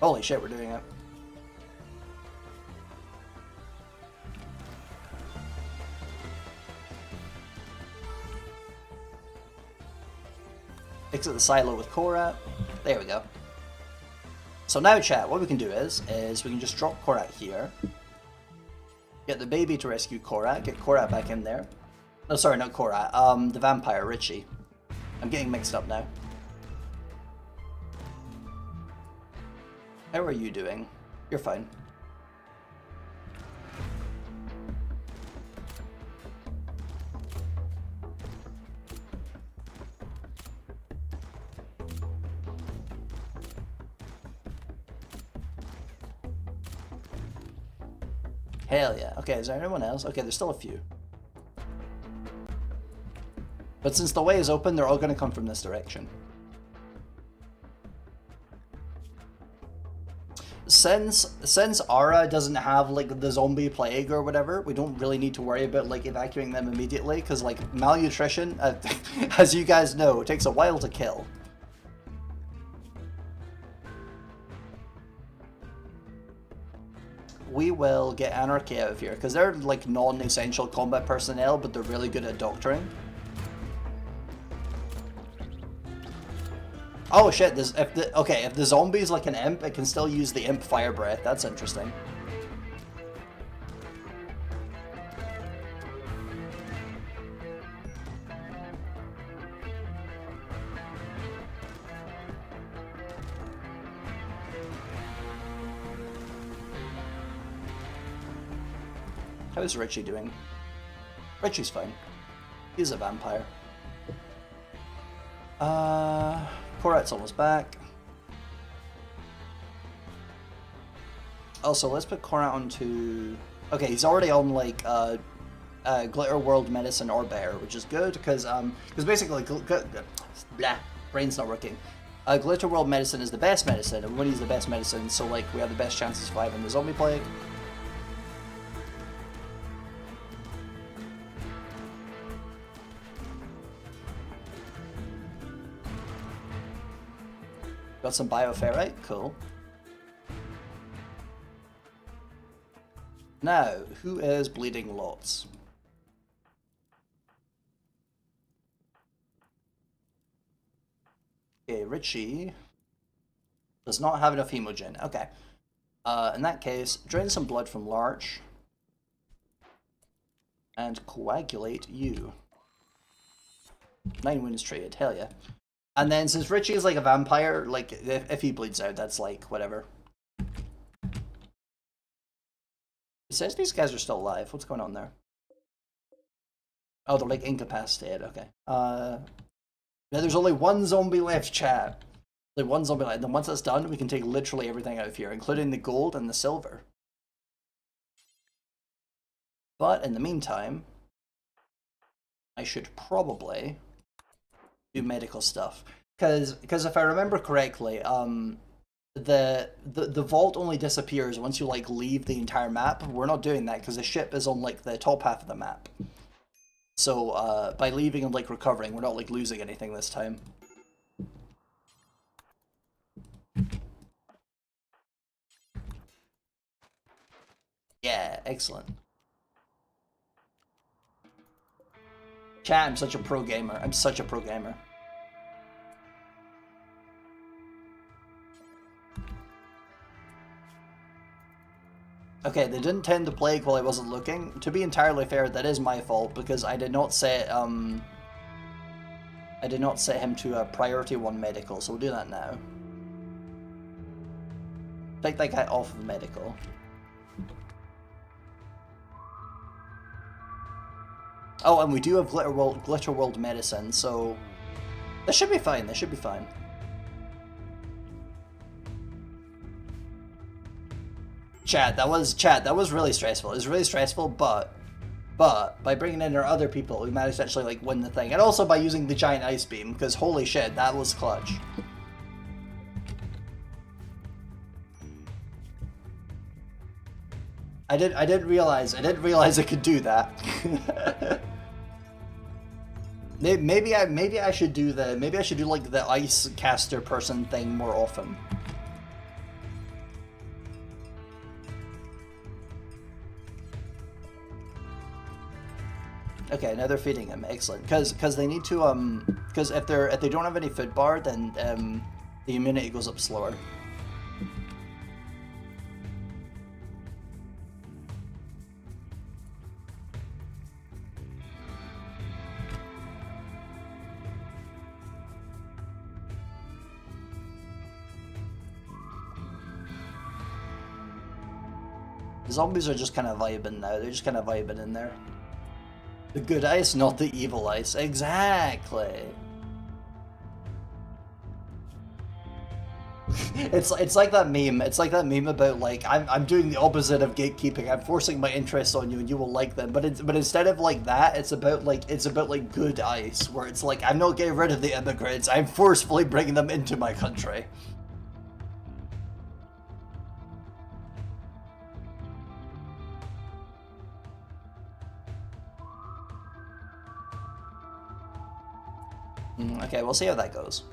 Holy shit, we're doing it. Exit the silo with Korat. There we go. So now, chat, what we can do is we can just drop Korat here. Get the baby to rescue Korat. Get Korat back in there. No, sorry, not Korat. The vampire, Richie. I'm getting mixed up now. How are you doing? You're fine. Hell yeah. Okay, is there anyone else? Okay, there's still a few. But since the way is open, they're all going to come from this direction. Since Ara doesn't have like the zombie plague or whatever, we don't really need to worry about like evacuating them immediately, because like malnutrition, as you guys know, takes a while to kill. We will get Anarchy out of here, because they're like non-essential combat personnel, but they're really good at doctoring. Oh shit, if the zombie's like an imp, it can still use the imp fire breath. That's interesting. How is Richie doing? Richie's fine. He's a vampire. Korat's almost back. Also, let's put Korat onto... Okay, he's already on, like, Glitter World Medicine or Bear, which is good, because basically... Blah, brain's not working. Glitter World Medicine is the best medicine, and Winnie's the best medicine, so, like, we have the best chance of surviving the zombie plague. Got some bioferrite, cool. Now, who is bleeding lots? Okay, Richie does not have enough hemogen. Okay. In that case, drain some blood from Larch and coagulate you. 9 wounds traded, hell yeah. And then, since Richie is like a vampire, like, if he bleeds out, that's like, whatever. It says these guys are still alive. What's going on there? Oh, they're like incapacitated, okay. Yeah, there's only one zombie left, chat. Like, one zombie left. And then once that's done, we can take literally everything out of here, including the gold and the silver. But, in the meantime, I should probably... do medical stuff, because if I remember correctly, the vault only disappears once you like leave the entire map. We're not doing that because the ship is on like the top half of the map. So by leaving and like recovering, we're not like losing anything this time. Yeah, excellent. Chat, I'm such a pro gamer. I'm such a pro gamer. Okay, they didn't tend to plague while I wasn't looking. To be entirely fair, that is my fault because I did not set him to a priority 1 medical, so we'll do that now. Take that guy off of medical. Oh, and we do have Glitter World Medicine, so this should be fine. This should be fine. Chat, that was really stressful. It was really stressful, but by bringing in our other people, we managed to actually like win the thing, and also by using the giant ice beam, because holy shit, that was clutch. I didn't realize I could do that. maybe I should do like the ice caster person thing more often. Okay, now they're feeding him. Excellent, because they need to because if they don't have any food bar, then the immunity goes up slower. The zombies are just kind of vibing now. They're just kind of vibing in there. The good ice, not the evil ice. Exactly. It's like that meme. It's like that meme about like I'm doing the opposite of gatekeeping. I'm forcing my interests on you, and you will like them. But instead of like that, it's about like good ice, where it's like I'm not getting rid of the immigrants. I'm forcefully bringing them into my country. Okay, we'll see how that goes.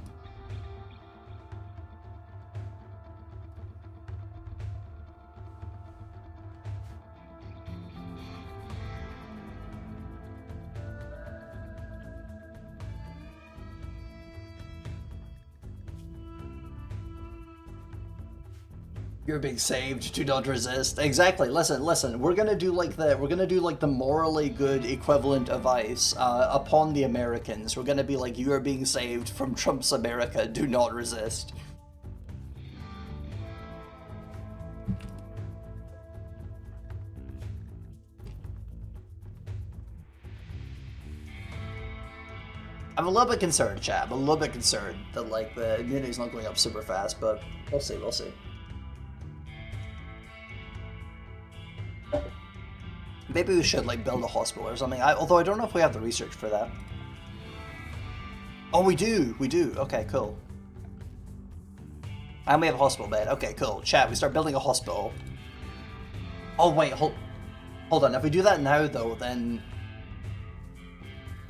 You're being saved. Do not resist. Exactly. Listen. We're gonna do like the morally good equivalent of ice upon the Americans. We're gonna be like, you are being saved from Trump's America. Do not resist. I'm a little bit concerned, chat. I'm a little bit concerned that like the immunity's not going up super fast, but we'll see. We'll see. Maybe we should like build a hospital or something. Although I don't know if we have the research for that. Oh, we do. We do. Okay, cool. And we have a hospital bed. Okay, cool. Chat, we start building a hospital. Oh wait, hold on. If we do that now though, then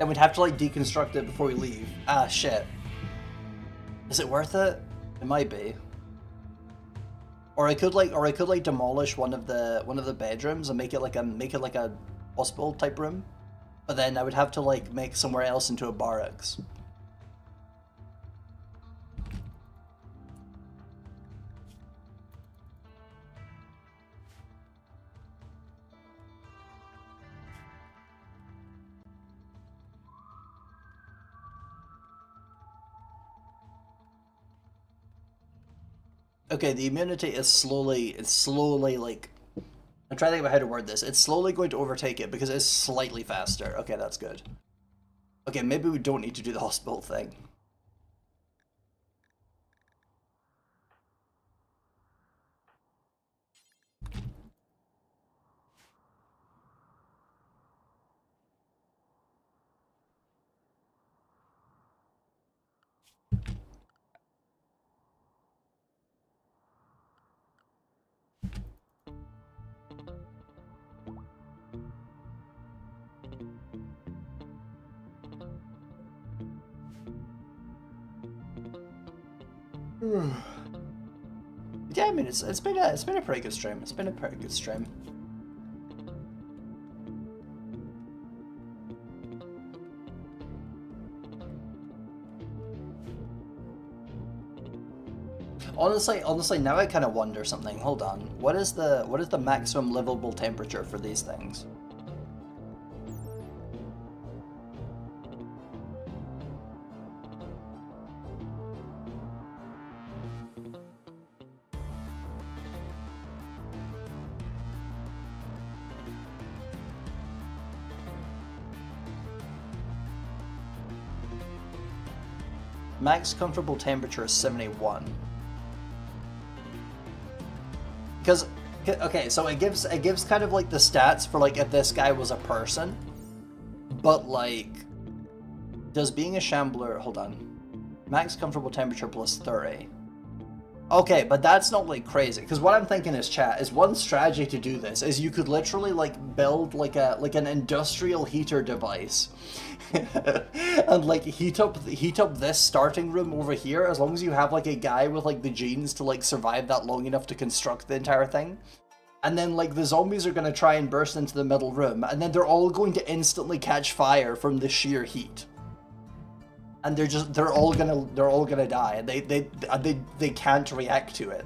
we'd have to like deconstruct it before we leave. Ah, shit. Is it worth it? It might be. Or I could like demolish one of the bedrooms and make it like a hospital type room, but then I would have to like make somewhere else into a barracks. Okay, the immunity is slowly like, I'm trying to think about how to word this. It's slowly going to overtake it because it's slightly faster. Okay, that's good. Okay, maybe we don't need to do the hospital thing. Yeah, I mean it's been a pretty good stream. It's been a pretty good stream. Honestly, now I kind of wonder something. Hold on. What is the maximum livable temperature for these things? Max comfortable temperature is 71. Okay, so it gives kind of like the stats for like if this guy was a person, but like, does being a shambler? Hold on, max comfortable temperature plus 30. Okay, but that's not like crazy, because what I'm thinking is, chat, is one strategy to do this is you could literally like build like an industrial heater device and like heat up this starting room over here, as long as you have like a guy with like the genes to like survive that long enough to construct the entire thing. And then like the zombies are gonna try and burst into the middle room, and then they're all going to instantly catch fire from the sheer heat. And they're all gonna die, and they can't react to it.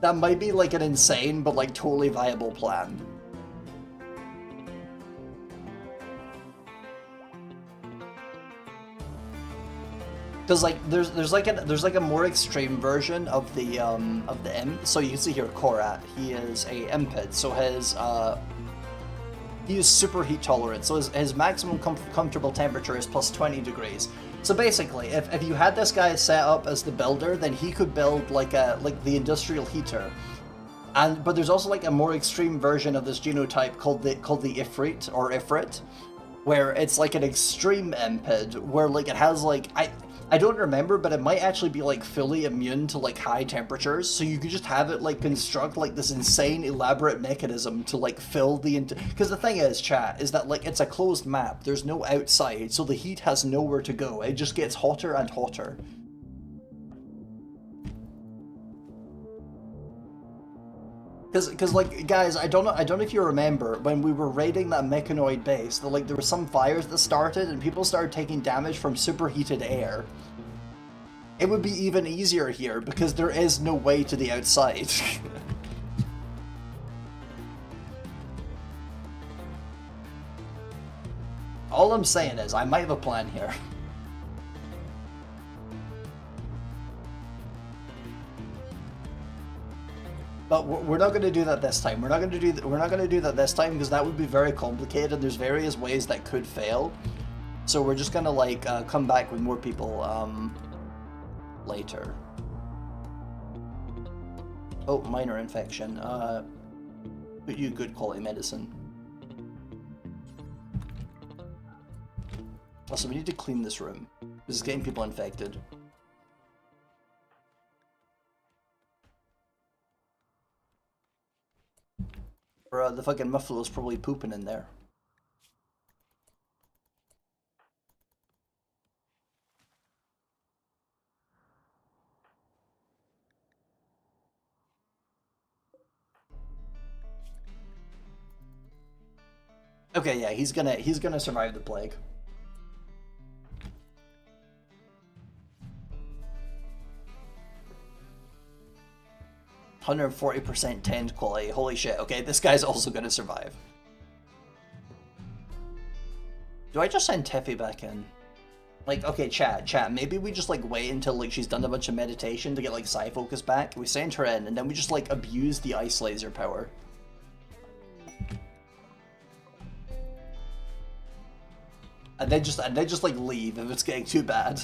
That might be like an insane but like totally viable plan. Because like there's like a more extreme version of the imp. So you can see here Korat, he is a impid, so he is super heat tolerant, so his maximum comfortable temperature is plus 20 degrees. So basically, if you had this guy set up as the builder, then he could build like the industrial heater. But there's also like a more extreme version of this genotype called the Ifrit or Ifrit, where it's like an extreme impid, where like it has like I don't remember, but it might actually be like fully immune to like high temperatures, so you could just have it like construct like this insane elaborate mechanism to like fill the because the thing is, chat, is that like it's a closed map, there's no outside, so the heat has nowhere to go, it just gets hotter and hotter. Because like guys, I don't know if you remember when we were raiding that mechanoid base, that like there were some fires that started and people started taking damage from superheated air. It would be even easier here because there is no way to the outside. All I'm saying is I might have a plan here. But we're not going to do that this time. We're not going to do that this time because that would be very complicated. There's various ways that could fail. So we're just going to like come back with more people later. Oh, minor infection. Put you good quality medicine. Also, we need to clean this room. This is getting people infected. Or the fucking muffalo's probably pooping in there. Okay, yeah, he's gonna survive the plague. %140% tend quality. Holy shit. Okay, this guy's also gonna survive. Do I just send Teffy back in? Like, okay, chat, maybe we just like wait until like she's done a bunch of meditation to get like Psi Focus back. We send her in and then we just like abuse the ice laser power. And then just like leave if it's getting too bad.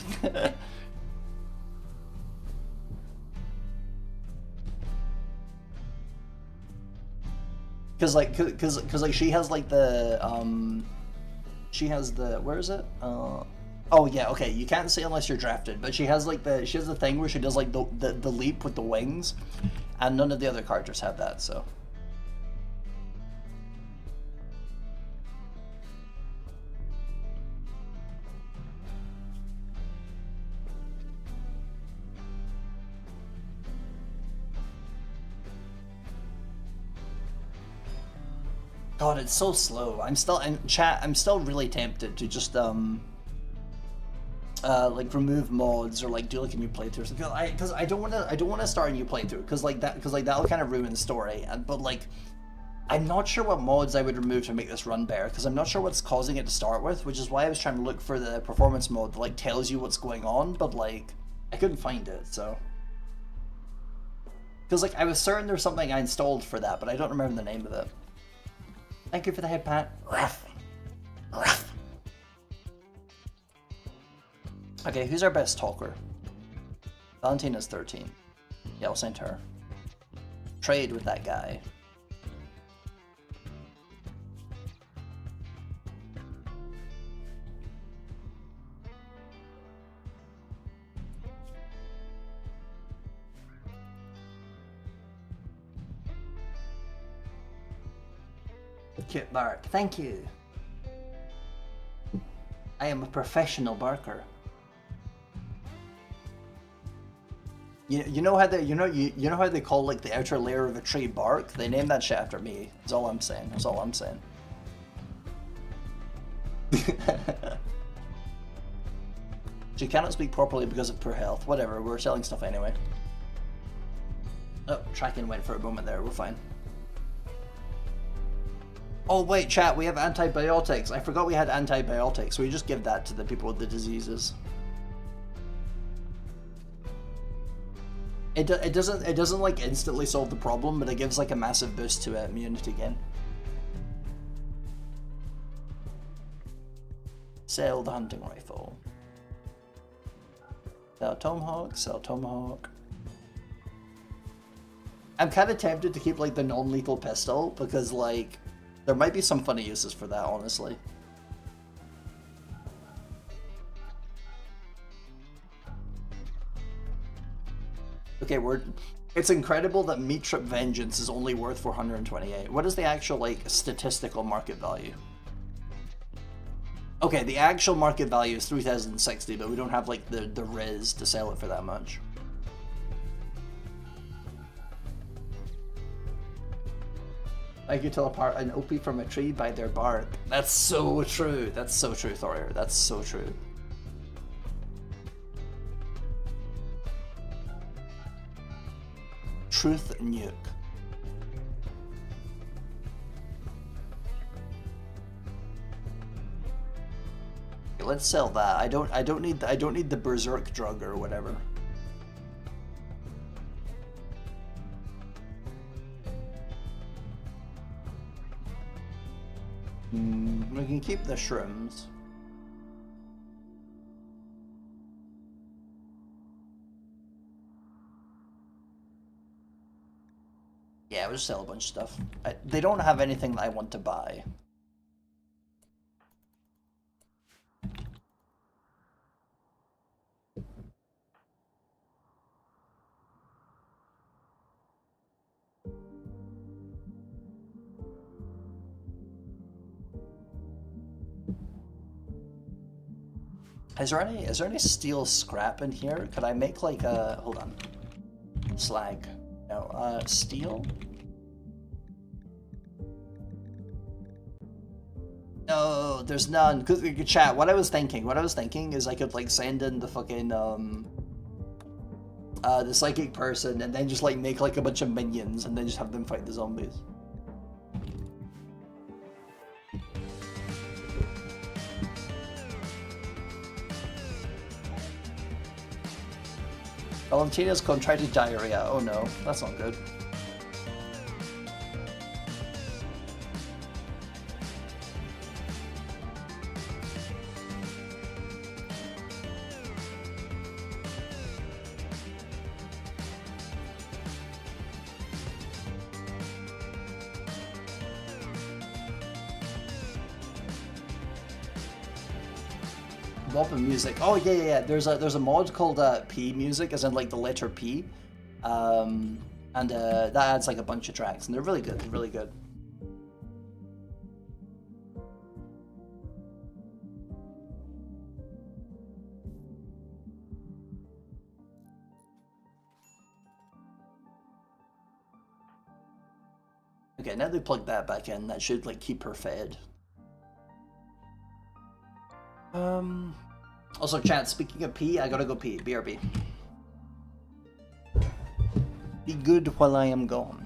Cause like she has like the she has the, where is it? Oh yeah, okay, you can't see unless you're drafted, but she has like the thing where she does like the leap with the wings, and none of the other characters have that, so. God, it's so slow. I'm still in chat. I'm still really tempted to just like remove mods or like do like a new playthrough because I don't want to start a new playthrough because that'll kind of ruin the story. But like, I'm not sure what mods I would remove to make this run better because I'm not sure what's causing it to start with, which is why I was trying to look for the performance mode that like tells you what's going on, but like I couldn't find it. So because like I was certain there's something I installed for that, but I don't remember the name of it. Thank you for the head pat. Okay, who's our best talker? Valentina's 13. Yeah, I'll send her. Trade with that guy. Cute bark. Thank you. I am a professional barker. You know how they you know how they call like the outer layer of a tree bark? They named that shit after me. That's all I'm saying. That's all I'm saying. She cannot speak properly because of poor health. Whatever, we're selling stuff anyway. Oh, tracking went for a moment there. We're fine. Oh wait, chat, we have antibiotics. I forgot we had antibiotics. We just give that to the people with the diseases. It doesn't like instantly solve the problem, but it gives like a massive boost to immunity gain. Sell the hunting rifle. Sell tomahawk, sell tomahawk. I'm kind of tempted to keep like the non-lethal pistol because like there might be some funny uses for that, honestly. Okay, it's incredible that Meat Trip Vengeance is only worth 428. What is the actual like statistical market value? Okay, the actual market value is 3060, but we don't have like the riz to sell it for that much. I could tell apart an OP from a tree by their bark. That's so true. That's so true, Thorier. That's so true. Truth nuke. Okay, let's sell that. I don't need the berserk drug or whatever. We can keep the shrooms. Yeah, we'll just sell a bunch of stuff. They don't have anything that I want to buy. Is there any steel scrap in here? Could I make like a hold on. Slag. No, steel? No, there's none. Cause chat, what I was thinking is I could like send in the fucking the psychic person and then just like make like a bunch of minions and then just have them fight the zombies. Valentina's contracted diarrhea. Oh no, that's not good. Music. Oh yeah. There's a mod called P music, as in like the letter P, and that adds like a bunch of tracks, and they're really good. They're really good. Okay, now they plug that back in. That should like keep her fed. Also, chat, speaking of pee, I gotta go pee. BRB. Be good while I am gone.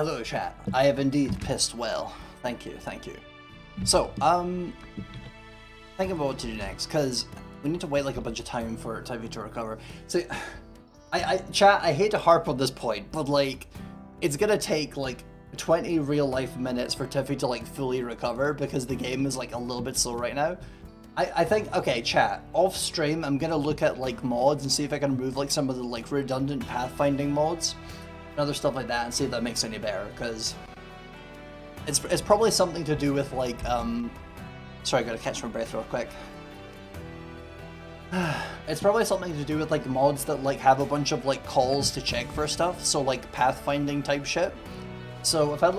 Hello, chat. I have indeed pissed well. Thank you, thank you. So, thinking about what to do next, because we need to wait like a bunch of time for Tiffy to recover. So, chat, I hate to harp on this point, but like, it's gonna take like 20 real life minutes for Tiffy to like fully recover because the game is like a little bit slow right now. I think, okay, chat, off stream, I'm gonna look at like mods and see if I can remove like some of the like redundant pathfinding mods and other stuff like that and see if that makes it any better, because it's probably something to do with like, sorry, I gotta catch my breath real quick. It's probably something to do with like mods that like have a bunch of like calls to check for stuff, so like pathfinding type shit. So if I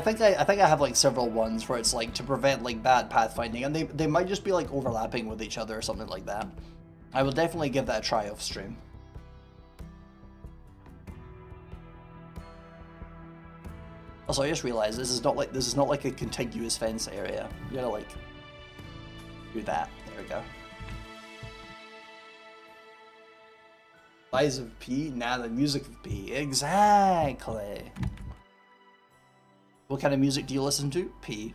think I have like several ones where it's like to prevent like bad pathfinding, and they might just be like overlapping with each other or something like that. I will definitely give that a try off stream. Also, I just realized this is not like a contiguous fence area. You gotta like do that. There we go. Size of P, nah, the music of P. Exactly. What kind of music do you listen to? P.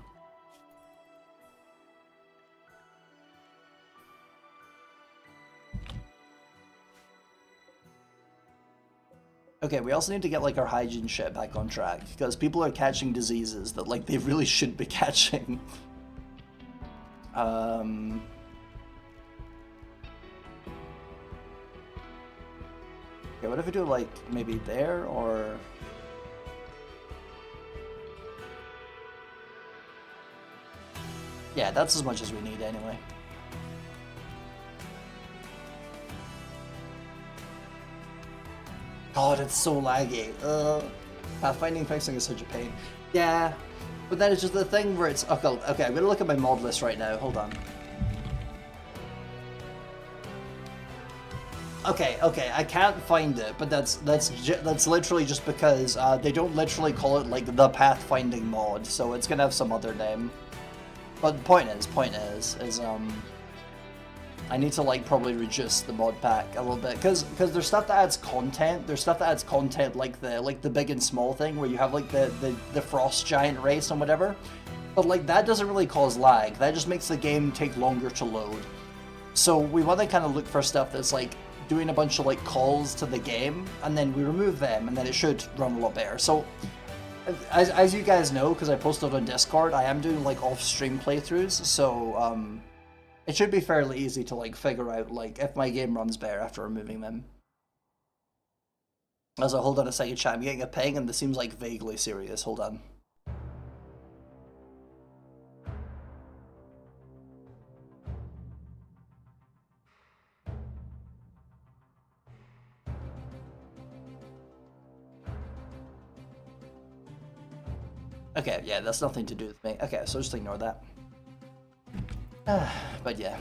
Okay, we also need to get like our hygiene shit back on track, because people are catching diseases that like they really shouldn't be catching. Okay, what if we do like maybe there, or yeah, that's as much as we need anyway. God, it's so laggy. Pathfinding fixing is such a pain. Yeah, but then it's just the thing where it's okay. I'm gonna look at my mod list right now. Hold on. Okay, I can't find it, but that's literally just because they don't literally call it like the pathfinding mod, so it's gonna have some other name. But the point is I need to like probably reduce the mod pack a little bit, because there's stuff that adds content. There's stuff that adds content like the big and small thing where you have like the frost giant race and whatever. But like that doesn't really cause lag. That just makes the game take longer to load. So we want to kind of look for stuff that's like doing a bunch of like calls to the game, and then we remove them, and then it should run a lot better. So as you guys know, because I posted on Discord, I am doing like off-stream playthroughs, so it should be fairly easy to like figure out like if my game runs better after removing them. Also, hold on a second, chat. I'm getting a ping, and this seems like vaguely serious. Hold on. Okay, yeah, that's nothing to do with me. Okay, so just ignore that. But yeah.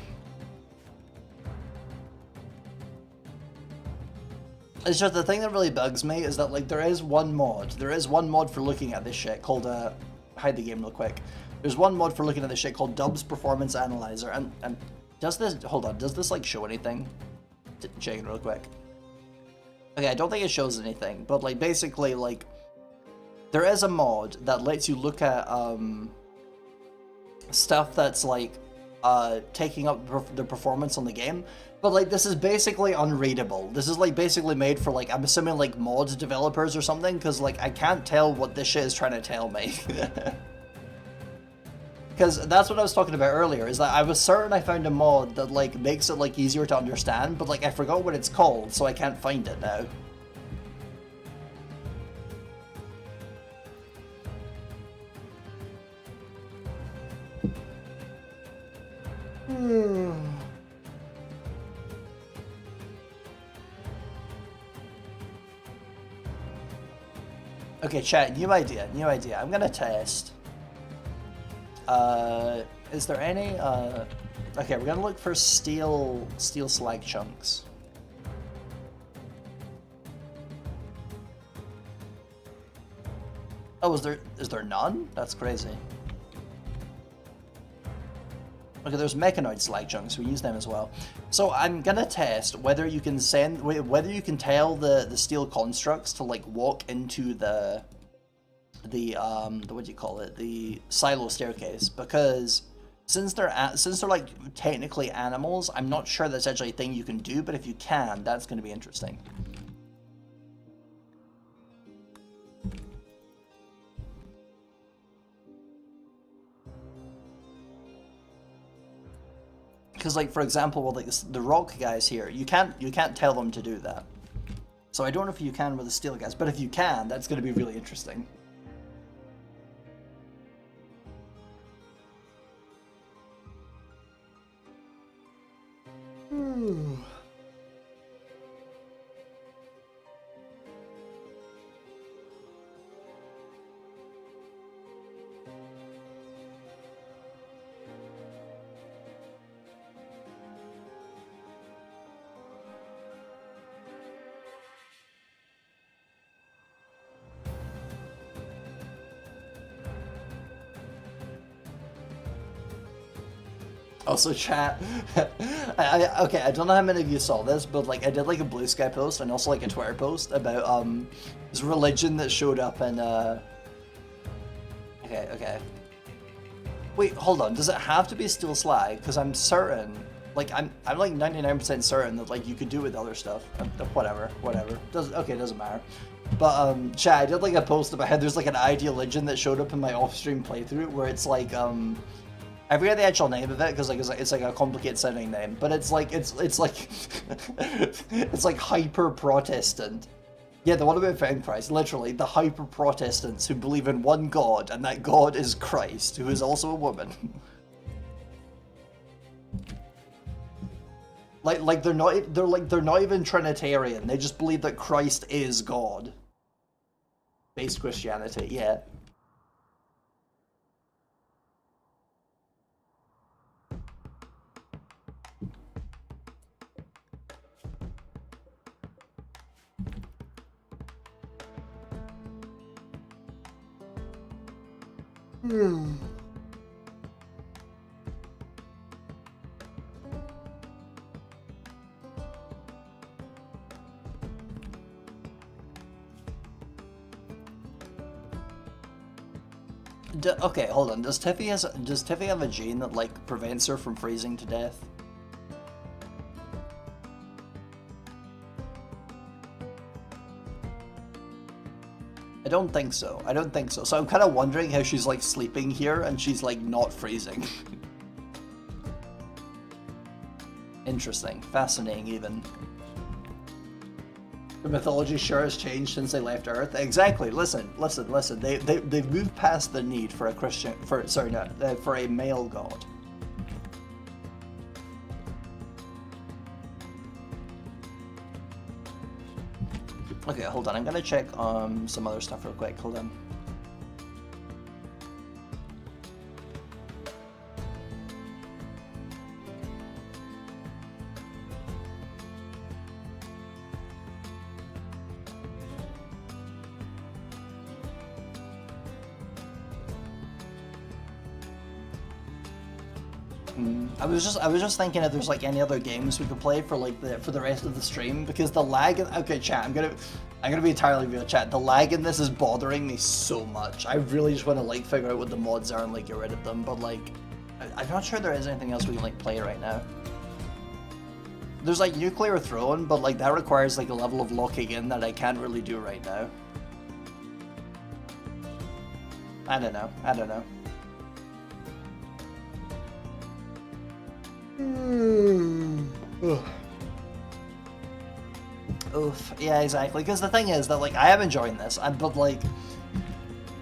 It's just the thing that really bugs me is that like there is one mod for looking at this shit called hide the game real quick. There's one mod for looking at this shit called Dubs Performance Analyzer, and does this, hold on, does this like show anything? Check it real quick. Okay, I don't think it shows anything, but like basically like there is a mod that lets you look at stuff that's like taking up the performance on the game, but like this is basically unreadable. This is like basically made for like, I'm assuming like mods developers or something, because like I can't tell what this shit is trying to tell me. Because that's what I was talking about earlier, is that I was certain I found a mod that like makes it like easier to understand, but like I forgot what it's called, so I can't find it now. Okay, chat, new idea. I'm gonna test. Is there any, okay, we're gonna look for steel slag chunks. Oh, is there none? That's crazy. Okay, there's mechanoid slag chunks, we use them as well. So I'm gonna test whether you can tell the steel constructs to like walk into the the what do you call it, the silo staircase, because since they're like technically animals, I'm not sure that's actually a thing you can do, but if you can, that's going to be interesting. Because, like, for example, with like the rock guys here, you can't tell them to do that. So I don't know if you can with the steel guys, but if you can, that's going to be really interesting. Also, chat. Okay, I don't know how many of you saw this, but like I did like a Blue Sky post and also like a Twitter post about this religion that showed up in Okay. Wait, hold on. Does it have to be steel slag? Because I'm certain, like I'm like 99% certain that like you could do it with other stuff. Whatever. Doesn't matter. But chat, I did like a post about how there's like an ideal religion that showed up in my off-stream playthrough where it's like I forget the actual name of it because like it's like a complicated sounding name, but it's like it's like it's like hyper Protestant. Yeah, the one about found Christ, literally the hyper Protestants who believe in one God, and that God is Christ, who is also a woman. like they're not even Trinitarian. They just believe that Christ is God. Based Christianity, yeah. Okay, hold on. Does Tiffy have a gene that like prevents her from freezing to death? I don't think so. So I'm kind of wondering how she's like sleeping here and she's like not freezing. Interesting. Fascinating even. The mythology sure has changed since they left Earth. Exactly. Listen. They've moved past the need for a Christian, for a male god. Okay, hold on. I'm gonna check some other stuff real quick. Hold on. I was just thinking if there's like any other games we could play for like for the rest of the stream, because the lag okay, chat, I'm gonna be entirely real, chat. The lag in this is bothering me so much. I really just want to like figure out what the mods are and like get rid of them, but like I'm not sure there is anything else we can like play right now. There's like Nuclear Throne, but like that requires like a level of locking in that I can't really do right now. I don't know. Oof. Yeah, exactly. Because the thing is that like I am enjoying this, but like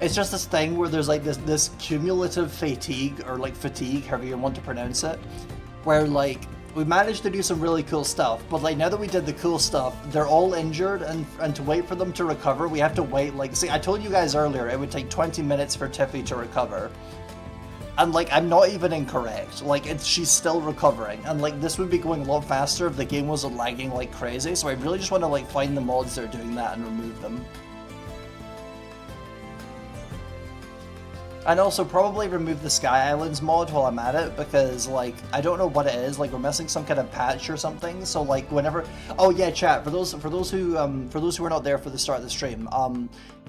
it's just this thing where there's like this cumulative fatigue, or like fatigue, however you want to pronounce it, where like we managed to do some really cool stuff, but like now that we did the cool stuff, they're all injured, and to wait for them to recover, we have to wait. Like, see, I told you guys earlier it would take 20 minutes for Tiffy to recover. And like, I'm not even incorrect. Like, she's still recovering. And like, this would be going a lot faster if the game wasn't lagging like crazy. So I really just want to like find the mods that are doing that and remove them. And also probably remove the Sky Islands mod while I'm at it, because like I don't know what it is. Like we're missing some kind of patch or something. So like whenever, oh yeah, chat for those who were not there for the start of the stream,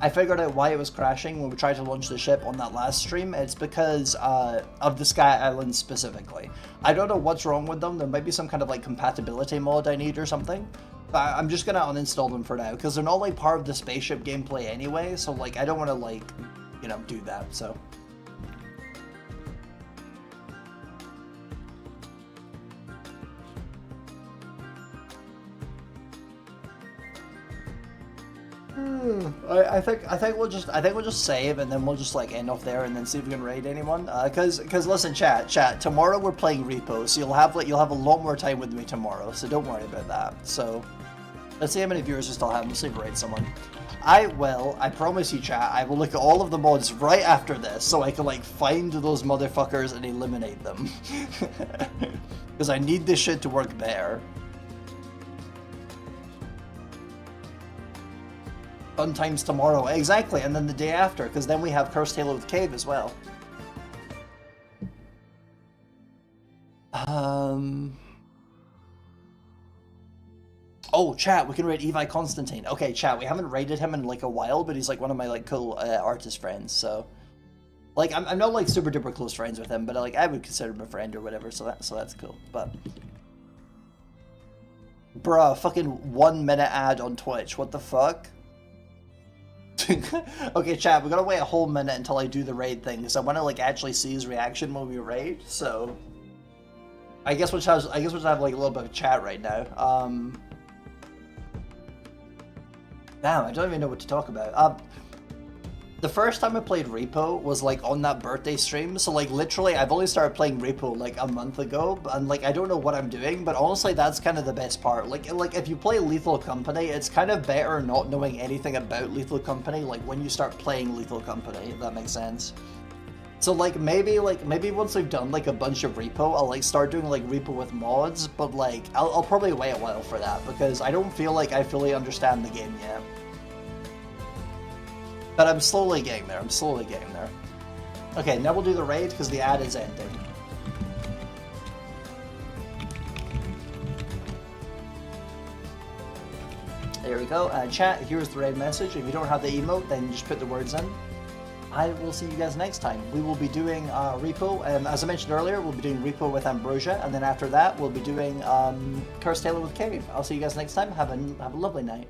I figured out why it was crashing when we tried to launch the ship on that last stream. It's because of the Sky Islands specifically. I don't know what's wrong with them. There might be some kind of like compatibility mod I need or something. But I'm just gonna uninstall them for now because they're not like part of the spaceship gameplay anyway. So like I don't want to like, you know, do that. So. I think we'll just save and then we'll just like end off there and then see if we can raid anyone. Cause listen, chat. Tomorrow we're playing Repo, so you'll have a lot more time with me tomorrow. So don't worry about that. So let's see how many viewers we still have. We'll see if we raid someone. I promise you, chat. I will look at all of the mods right after this, so I can like find those motherfuckers and eliminate them. Because I need this shit to work better. Fun times tomorrow, exactly, and then the day after, because then we have Cursed Halo with Cave as well. Oh, chat, we can raid Evi Constantine. Okay, chat, we haven't raided him in like a while, but he's like one of my like cool artist friends, so... Like, I'm not like super duper close friends with him, but like I would consider him a friend or whatever, so that's cool, but... Bruh, fucking 1 minute ad on Twitch, what the fuck? Okay, chat, we gotta wait a whole minute until I do the raid thing, because I want to like actually see his reaction when we raid, so... I guess we'll have like a little bit of chat right now. Damn, I don't even know what to talk about. The first time I played Repo was like on that birthday stream, so like literally I've only started playing Repo like a month ago, and like I don't know what I'm doing, but honestly that's kind of the best part. Like if you play Lethal Company, it's kind of better not knowing anything about Lethal Company, like when you start playing Lethal Company, if that makes sense. So like maybe once I've done like a bunch of Repo, I'll like start doing like Repo with mods, but like I'll probably wait a while for that because I don't feel like I fully understand the game yet. But I'm slowly getting there. Okay, now we'll do the raid because the ad is ending. There we go. Chat, here's the raid message. If you don't have the emote, then just put the words in. I will see you guys next time. We will be doing Repo. As I mentioned earlier, we'll be doing Repo with Ambrosia, and then after that, we'll be doing Cursed Halo with Cave. I'll see you guys next time. Have a lovely night.